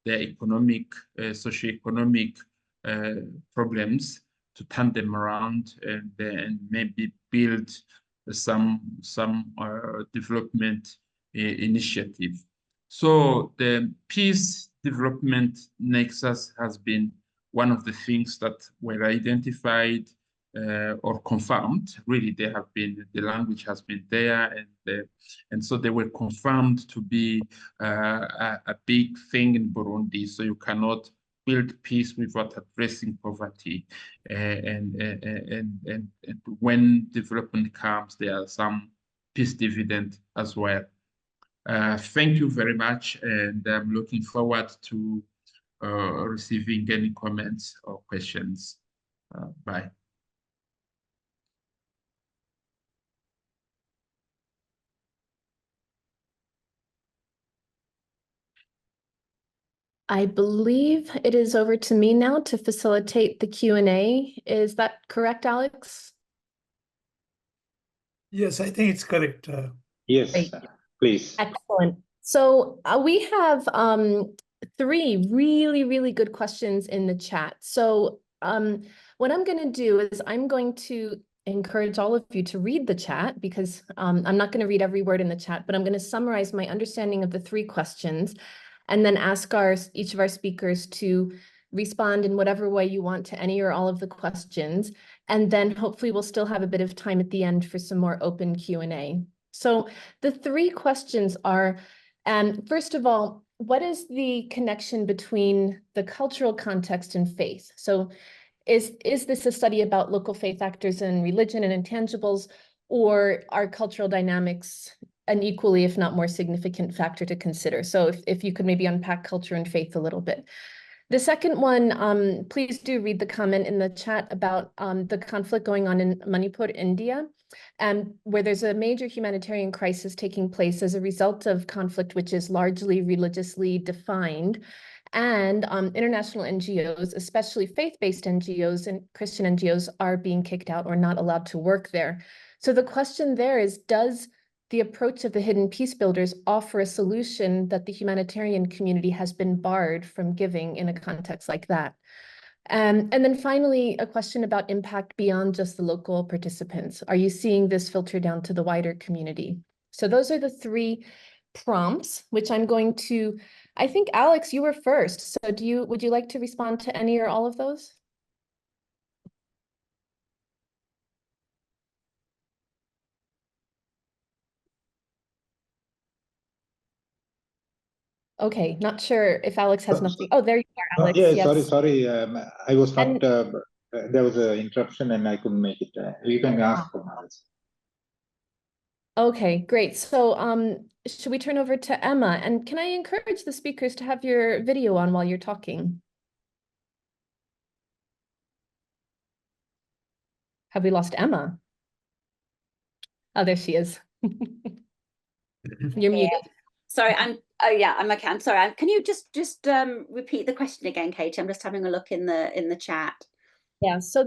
their economic, socioeconomic problems, to turn them around and maybe build some development initiative. So the peace development nexus has been one of the things that were identified or confirmed. Really, they have been, the language has been there, and so they were confirmed to be a big thing in Burundi. So you cannot build peace without addressing poverty, and when development comes, there are some peace dividend as well. Thank you very much, and I'm looking forward to receiving any comments or questions. Bye. I believe it is over to me now to facilitate the Q&A. Is that correct, Alex? Yes, I think it's correct. Yes, Great. please. Excellent. So we have 3 really, really good questions in the chat. So what I'm going to do is I'm going to encourage all of you to read the chat, because I'm not going to read every word in the chat, but I'm going to summarize my understanding of the 3 questions and then ask each of our speakers to respond in whatever way you want to any or all of the questions. And then hopefully we'll still have a bit of time at the end for some more open Q&A. So the 3 questions are, first of all, what is the connection between the cultural context and faith? So is this a study about local faith actors and religion and intangibles, or are cultural dynamics an equally, if not more significant factor to consider? So if you could maybe unpack culture and faith a little bit. The second one, please do read the comment in the chat about the conflict going on in Manipur, India, where there's a major humanitarian crisis taking place as a result of conflict, which is largely religiously defined. And international NGOs, especially faith-based NGOs and Christian NGOs, are being kicked out or not allowed to work there. So the question there is, does the approach of the Hidden Peacebuilders offer a solution that the humanitarian community has been barred from giving in a context like that? And then finally, a question about impact beyond just the local participants. Are you seeing this filter down to the wider community? So those are the 3 prompts, which I'm going to, I think, Alex, you were first. So would you like to respond to any or all of those? Okay, not sure if Alex has nothing. Oh, there you are, Alex. Yeah, Yes. sorry. I was not. There was an interruption, and I couldn't make it. You can ask for Alex. Okay, great. So should we turn over to Emma? And can I encourage the speakers to have your video on while you're talking? Have we lost Emma? Oh, there she is. You're muted. Sorry, I'm okay. I'm sorry. Can you just repeat the question again, Katie? I'm just having a look in the chat. Yeah, so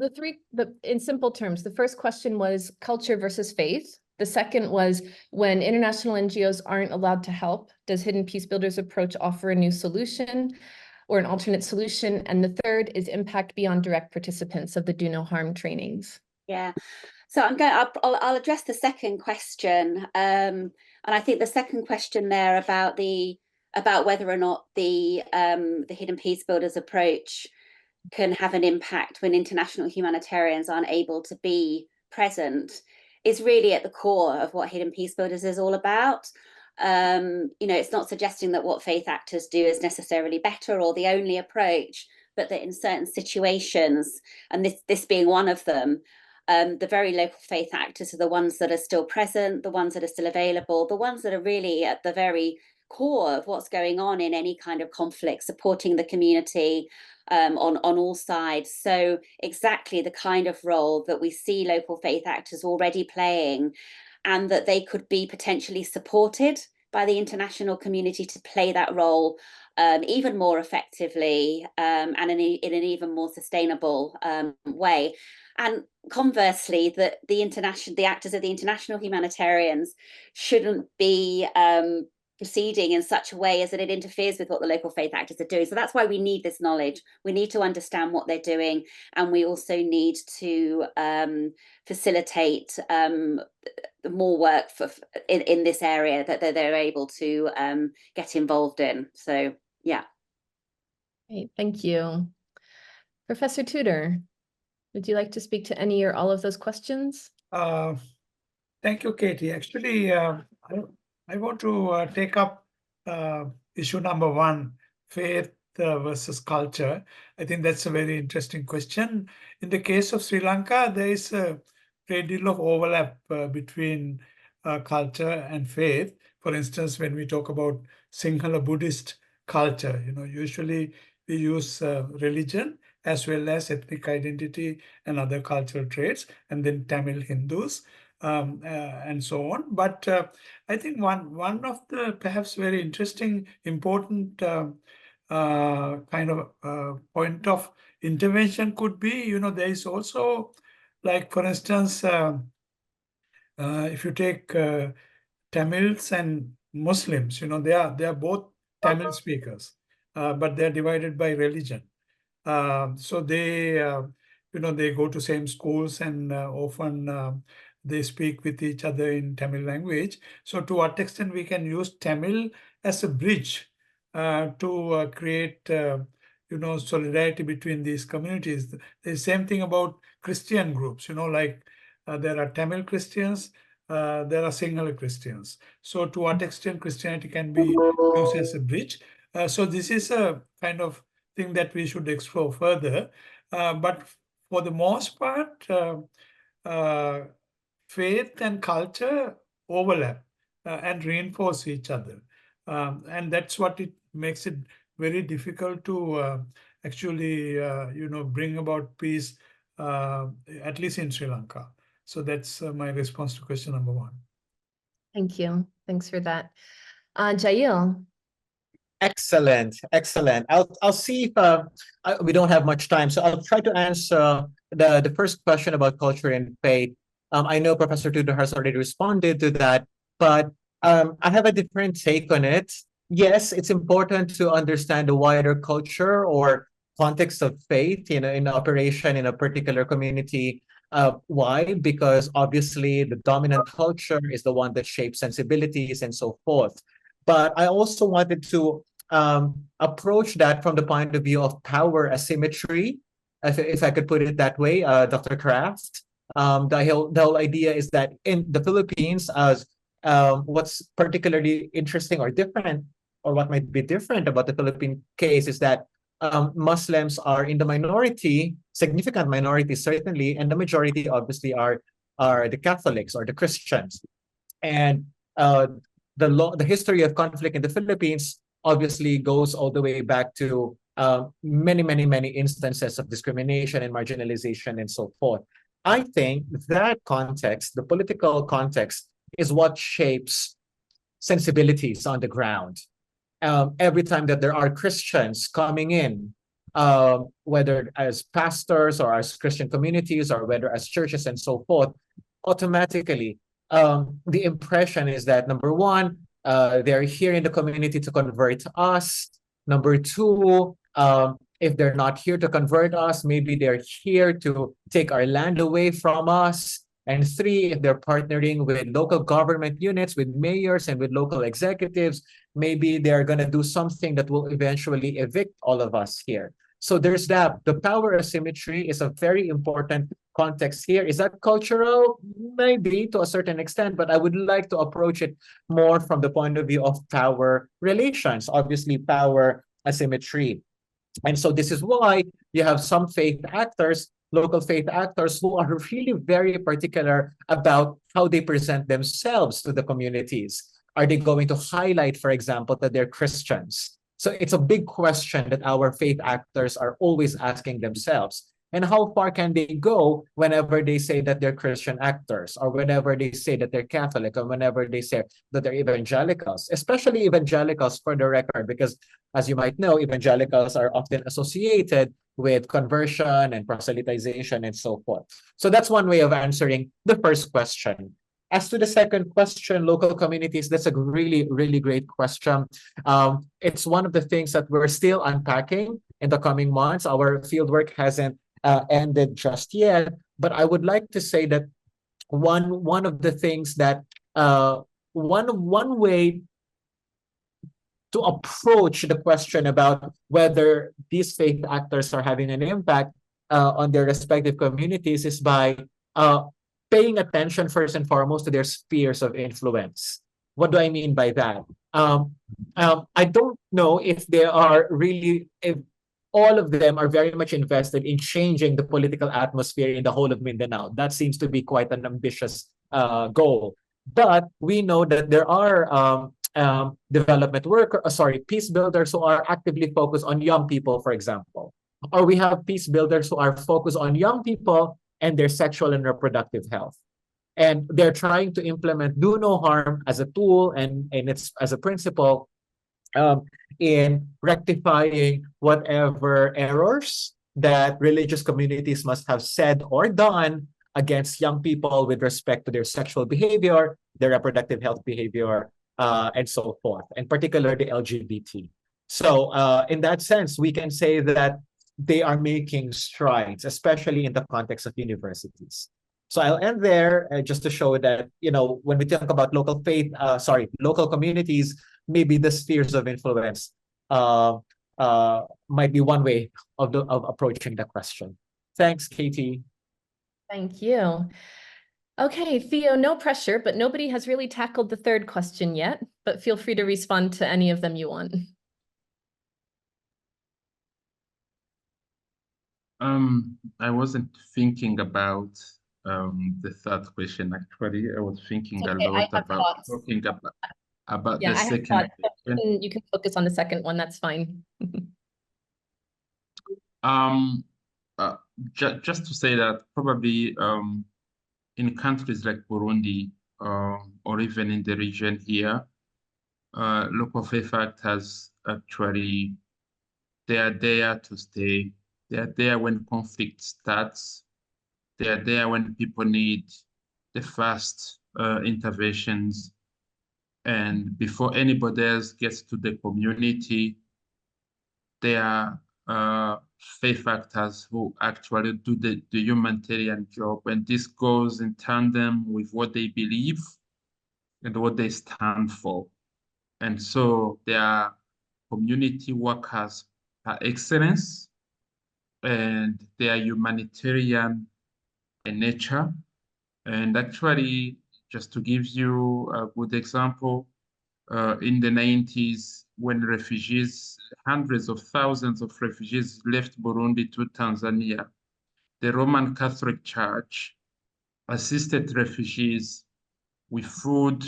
in simple terms, the first question was culture versus faith. The second was, when international NGOs aren't allowed to help, does Hidden Peacebuilders approach offer a new solution or an alternate solution? And the third is impact beyond direct participants of the Do No Harm trainings. Yeah. So I'll address the second question. And I think the second question there about whether or not the Hidden Peacebuilders approach can have an impact when international humanitarians aren't able to be present is really at the core of what Hidden Peacebuilders is all about. It's not suggesting that what faith actors do is necessarily better or the only approach, but that in certain situations, and this being one of them, the very local faith actors are the ones that are still present, the ones that are still available, the ones that are really at the very core of what's going on in any kind of conflict, supporting the community on all sides. So exactly the kind of role that we see local faith actors already playing, and that they could be potentially supported by the international community to play that role even more effectively and in an even more sustainable way. And conversely, that the actors of the international humanitarians shouldn't be proceeding in such a way as that it interferes with what the local faith actors are doing. So that's why we need this knowledge. We need to understand what they're doing, and we also need to facilitate more work in this area that they're able to get involved in. So yeah. Great, thank you. Professor Tudor, would you like to speak to any or all of those questions? Thank you, Katie. Actually, I want to take up issue number 1, faith versus culture. I think that's a very interesting question. In the case of Sri Lanka, there is a great deal of overlap between culture and faith. For instance, when we talk about Sinhala Buddhist culture, usually we use religion as well as ethnic identity and other cultural traits, and then Tamil Hindus. And so on. But I think one of the perhaps very interesting, important kind of point of intervention could be, there is also, like, for instance, if you take Tamils and Muslims, they are both Tamil speakers, but they are divided by religion. So they, they go to same schools, and often they speak with each other in Tamil language. So to what extent we can use Tamil as a bridge to create, solidarity between these communities. The same thing about Christian groups, like there are Tamil Christians, there are Sinhala Christians. So to what extent Christianity can be used as a bridge. So this is a kind of thing that we should explore further. But for the most part, faith and culture overlap and reinforce each other. And that's what it makes it very difficult to actually, bring about peace, at least in Sri Lanka. So that's my response to question number 1. Thank you. Thanks for that. Jail. Excellent, excellent. I'll see if we don't have much time, so I'll try to answer the first question about culture and faith. I know Professor Tudor has already responded to that, but I have a different take on it. Yes, it's important to understand the wider culture or context of faith, in operation in a particular community. Why? Because obviously the dominant culture is the one that shapes sensibilities and so forth. But I also wanted to approach that from the point of view of power asymmetry, if I could put it that way, Dr. Kraft. The whole idea is that in the Philippines, as what's particularly interesting or different, or what might be different about the Philippine case, is that Muslims are in the minority, significant minority certainly, and the majority obviously are the Catholics or the Christians. And the history of conflict in the Philippines obviously goes all the way back to many, many, many instances of discrimination and marginalization and so forth. I think that context, the political context, is what shapes sensibilities on the ground. Every time that there are Christians coming in, whether as pastors or as Christian communities or whether as churches and so forth, automatically the impression is that, number one, they're here in the community to convert us. Number two, if they're not here to convert us, maybe they're here to take our land away from us. And three, if they're partnering with local government units, with mayors and with local executives, maybe they're going to do something that will eventually evict all of us here. So there's that. The power asymmetry is a very important context here. Is that cultural? Maybe to a certain extent, but I would like to approach it more from the point of view of power relations, obviously power asymmetry. And so this is why you have some faith actors, local faith actors, who are really very particular about how they present themselves to the communities. Are they going to highlight, for example, that they're Christians? So it's a big question that our faith actors are always asking themselves. And how far can they go whenever they say that they're Christian actors, or whenever they say that they're Catholic, or whenever they say that they're evangelicals, especially evangelicals, for the record, because as you might know, evangelicals are often associated with conversion and proselytization and so forth. So that's one way of answering the first question. As to the second question, local communities, that's a really, really great question. It's one of the things that we're still unpacking in the coming months. Our fieldwork hasn't ended just yet, but I would like to say that one of the things that one way to approach the question about whether these faith actors are having an impact on their respective communities is by paying attention first and foremost to their spheres of influence. What do I mean by that? I don't know if they are really, if all of them are very much invested in changing the political atmosphere in the whole of Mindanao. That seems to be quite an ambitious goal. But we know that there are development workers, peace builders who are actively focused on young people, for example. Or we have peace builders who are focused on young people and their sexual and reproductive health. And they're trying to implement do no harm as a tool and it's as a principle in rectifying whatever errors that religious communities must have said or done against young people with respect to their sexual behavior, their reproductive health behavior, and so forth, and particularly LGBT. So in that sense, we can say that they are making strides, especially in the context of universities. So I'll end there just to show that, when we talk about local local communities, maybe the spheres of influence might be one way of approaching the question. Thanks, Katie. Thank you. Okay, Theo, no pressure, but nobody has really tackled the third question yet, but feel free to respond to any of them you want. I wasn't thinking about the third question. Actually, I was thinking a lot about talking about the second question. You can focus on the second one. That's fine. Just to say that probably in countries like Burundi or even in the region here, local faith actors actually, they are there to stay. They are there when conflict starts. They are there when people need the fast interventions. And before anybody else gets to the community, they are faith actors who actually do the humanitarian job. And this goes in tandem with what they believe and what they stand for. And so they are community workers par excellence, and they are humanitarian in nature. And actually, just to give you a good example, in the 90s, when refugees, hundreds of thousands of refugees left Burundi to Tanzania, the Roman Catholic Church assisted refugees with food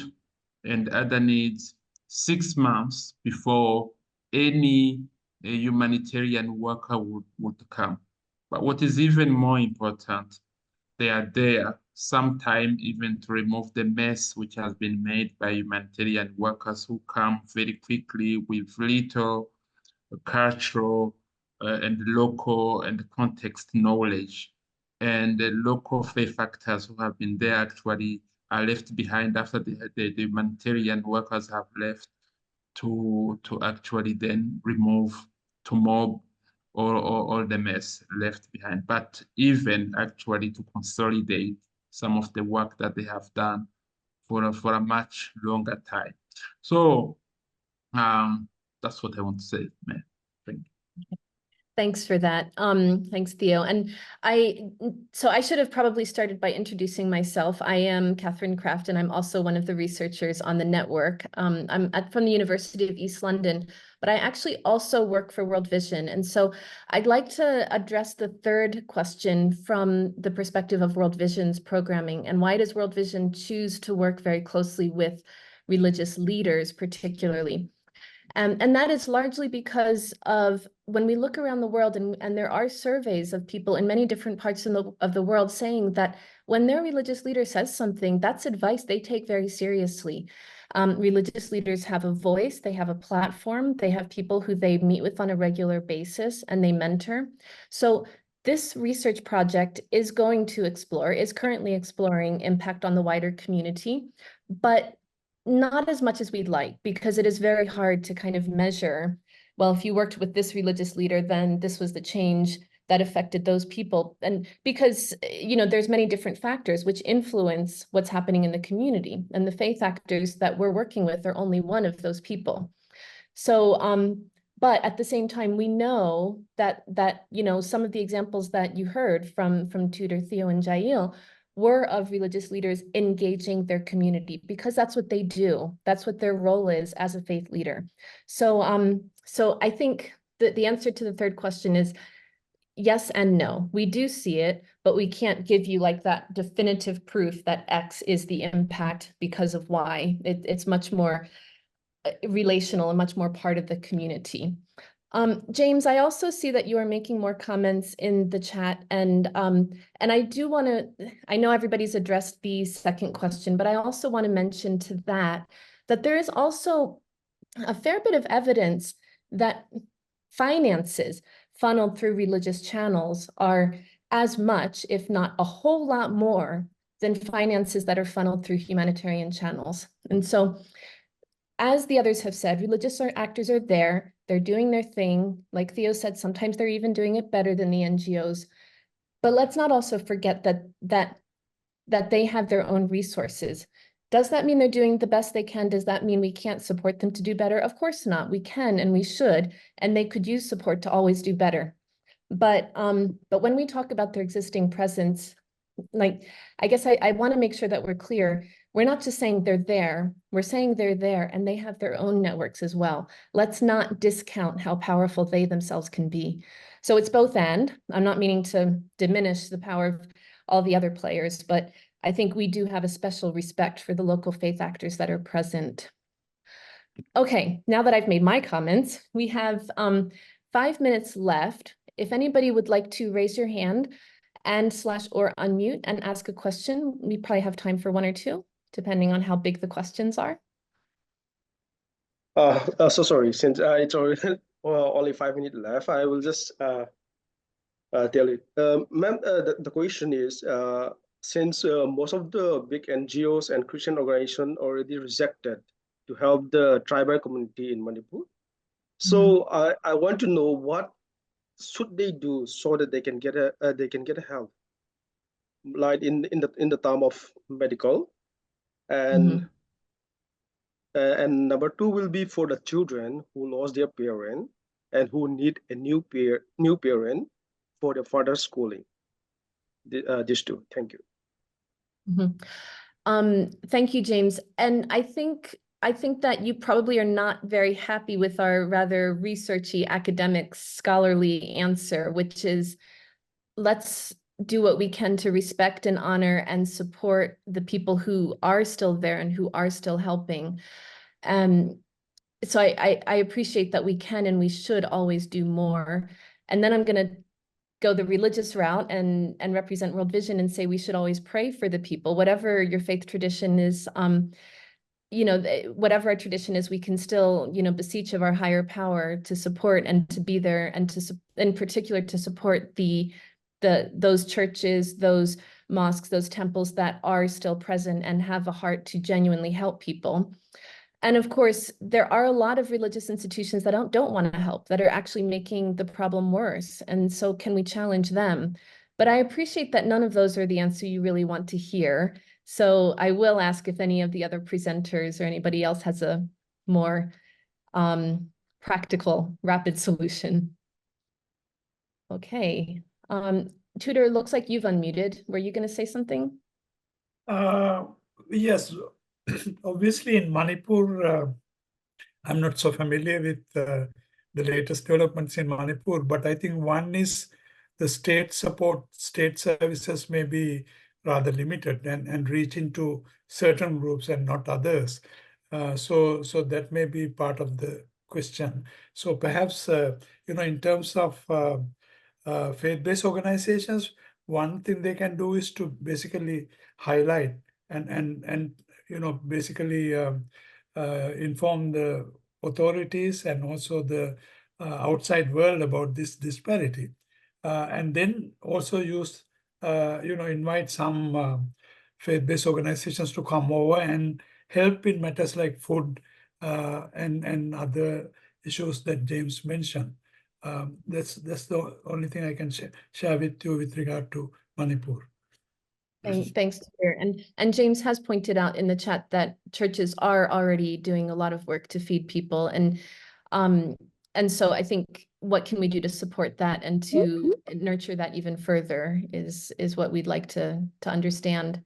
and other needs 6 months before any humanitarian worker would come. But what is even more important, they are there sometime even to remove the mess which has been made by humanitarian workers who come very quickly with little cultural and local and context knowledge. And the local faith actors who have been there actually are left behind after the humanitarian workers have left to actually then remove, to mob all the mess left behind, but even actually to consolidate some of the work that they have done for a much longer time. So that's what I want to say, man. Thank you. Thanks for that. Thanks, Theo. And so I should have probably started by introducing myself. I am Catherine Kraft, and I'm also one of the researchers on the network. I'm from the University of East London, but I actually also work for World Vision. And so I'd like to address the third question from the perspective of World Vision's programming. And why does World Vision choose to work very closely with religious leaders, particularly? And that is largely because of when we look around the world, and there are surveys of people in many different parts of the world saying that when their religious leader says something, that's advice they take very seriously. Religious leaders have a voice, they have a platform, they have people who they meet with on a regular basis, and they mentor. So this research project is currently exploring impact on the wider community, but not as much as we'd like, because it is very hard to kind of measure, well, if you worked with this religious leader, then this was the change that affected those people. And because, there's many different factors which influence what's happening in the community, and the faith actors that we're working with are only one of those people. So, but at the same time, we know that some of the examples that you heard from Tudor, Theo, and Jael were of religious leaders engaging their community, because that's what they do. That's what their role is as a faith leader. So I think that the answer to the third question is yes and no. We do see it, but we can't give you like that definitive proof that X is the impact because of Y. It's much more relational and much more part of the community. James, I also see that you are making more comments in the chat, and I do want to, I know everybody's addressed the second question, but I also want to mention to that there is also a fair bit of evidence that finances funneled through religious channels are as much, if not a whole lot more, than finances that are funneled through humanitarian channels. And so, as the others have said, religious actors are there, they're doing their thing. Like Theo said, sometimes they're even doing it better than the NGOs. But let's not also forget that they have their own resources. Does that mean they're doing the best they can? Does that mean we can't support them to do better? Of course not. We can and we should, and they could use support to always do better. But when we talk about their existing presence, like, I guess I want to make sure that we're clear. We're not just saying they're there. We're saying they're there and they have their own networks as well. Let's not discount how powerful they themselves can be. So it's both and. I'm not meaning to diminish the power of all the other players, but I think we do have a special respect for the local faith actors that are present. Okay, now that I've made my comments, we have 5 minutes left. If anybody would like to raise your hand or unmute and ask a question, we probably have time for one or two, depending on how big the questions are. So sorry, since it's already only 5 minutes left, I will just tell you. Ma'am, the question is, since most of the big NGOs and Christian organizations already rejected to help the tribal community in Manipur, so I want to know what should they do so that they can get a help, like in the term of medical, and and number two will be for the children who lost their parent and who need a new parent for their further schooling. These two. Thank you. Thank you, James. And I think that you probably are not very happy with our rather researchy, academic, scholarly answer, which is, let's do what we can to respect and honor and support the people who are still there and who are still helping. So I appreciate that we can and we should always do more. And then I'm going to go the religious route and represent World Vision and say we should always pray for the people, whatever your faith tradition is. Whatever our tradition is, we can still, beseech of our higher power to support and to be there, and to, in particular, to support those churches, those mosques, those temples that are still present and have a heart to genuinely help people. And of course, there are a lot of religious institutions that don't want to help, that are actually making the problem worse. And so can we challenge them? But I appreciate that none of those are the answer you really want to hear. So I will ask if any of the other presenters or anybody else has a more practical, rapid solution. Okay. Tudor, looks like you've unmuted. Were you going to say something? Yes. Obviously, in Manipur, I'm not so familiar with the latest developments in Manipur, but I think one is the state services may be rather limited and reach into certain groups and not others. So that may be part of the question. So perhaps, in terms of faith-based organizations, one thing they can do is to basically highlight and basically inform the authorities and also the outside world about this disparity, and then also use invite some faith-based organizations to come over and help in matters like food and other issues that James mentioned. That's the only thing I can share with you with regard to Manipur. Thanks, Tudor. And James has pointed out in the chat that churches are already doing a lot of work to feed people. And so I think, what can we do to support that and to nurture that even further is what we'd like to understand.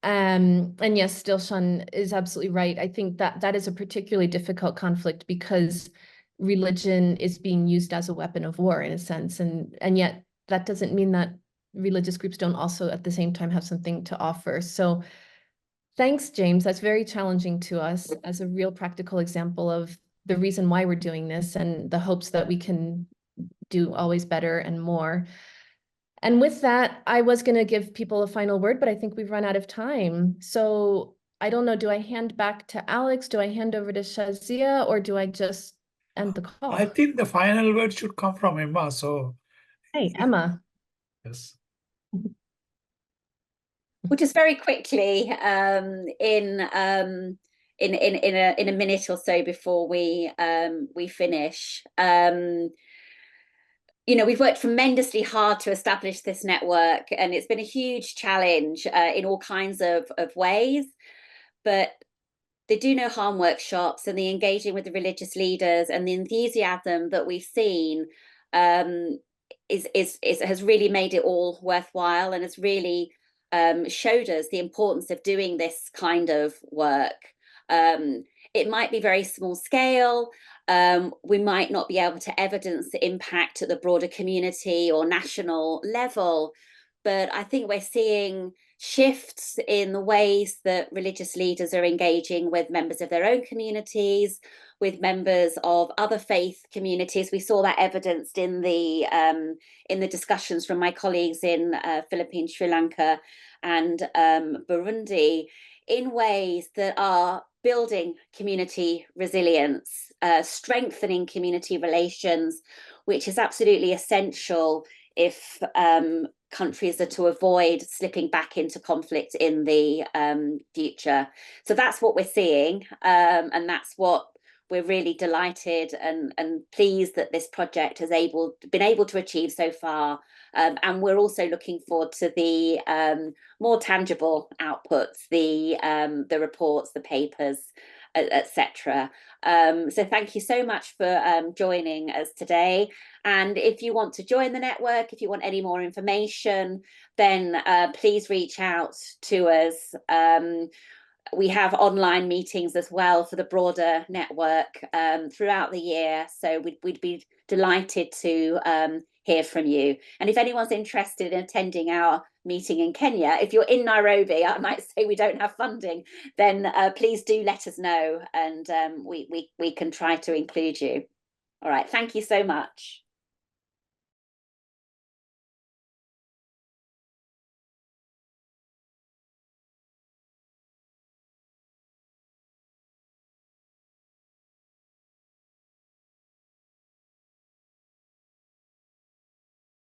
And yes, Dilshan is absolutely right. I think that is a particularly difficult conflict because religion is being used as a weapon of war in a sense. And yet that doesn't mean that religious groups don't also at the same time have something to offer. So thanks, James. That's very challenging to us as a real practical example of the reason why we're doing this and the hopes that we can do always better and more. And with that, I was going to give people a final word, but I think we've run out of time. So I don't know, do I hand back to Alex? Do I hand over to Shazia, or do I just end the call? I think the final word should come from Emma. So, Hey, Emma. yes. Well, just very quickly, in a minute or so before we finish, you know, we've worked tremendously hard to establish this network, and it's been a huge challenge in all kinds of ways. But the Do No Harm workshops and the engaging with the religious leaders and the enthusiasm that we've seen has really made it all worthwhile, and has really showed us the importance of doing this kind of work. It might be very small scale. We might not be able to evidence the impact at the broader community or national level, but I think we're seeing shifts in the ways that religious leaders are engaging with members of their own communities, with members of other faith communities. We saw that evidenced in the discussions from my colleagues in Philippines, Sri Lanka, and Burundi, in ways that are building community resilience, strengthening community relations, which is absolutely essential if countries are to avoid slipping back into conflict in the future. So that's what we're seeing, and that's what we're really delighted and pleased that this project has been able to achieve so far. And we're also looking forward to the more tangible outputs, the reports, the papers, etc. So thank you so much for joining us today. And if you want to join the network, if you want any more information, then please reach out to us. We have online meetings as well for the broader network throughout the year. So we'd be delighted to hear from you. And if anyone's interested in attending our meeting in Kenya, if you're in Nairobi, I might say we don't have funding, then please do let us know, and we can try to include you. All right, thank you so much.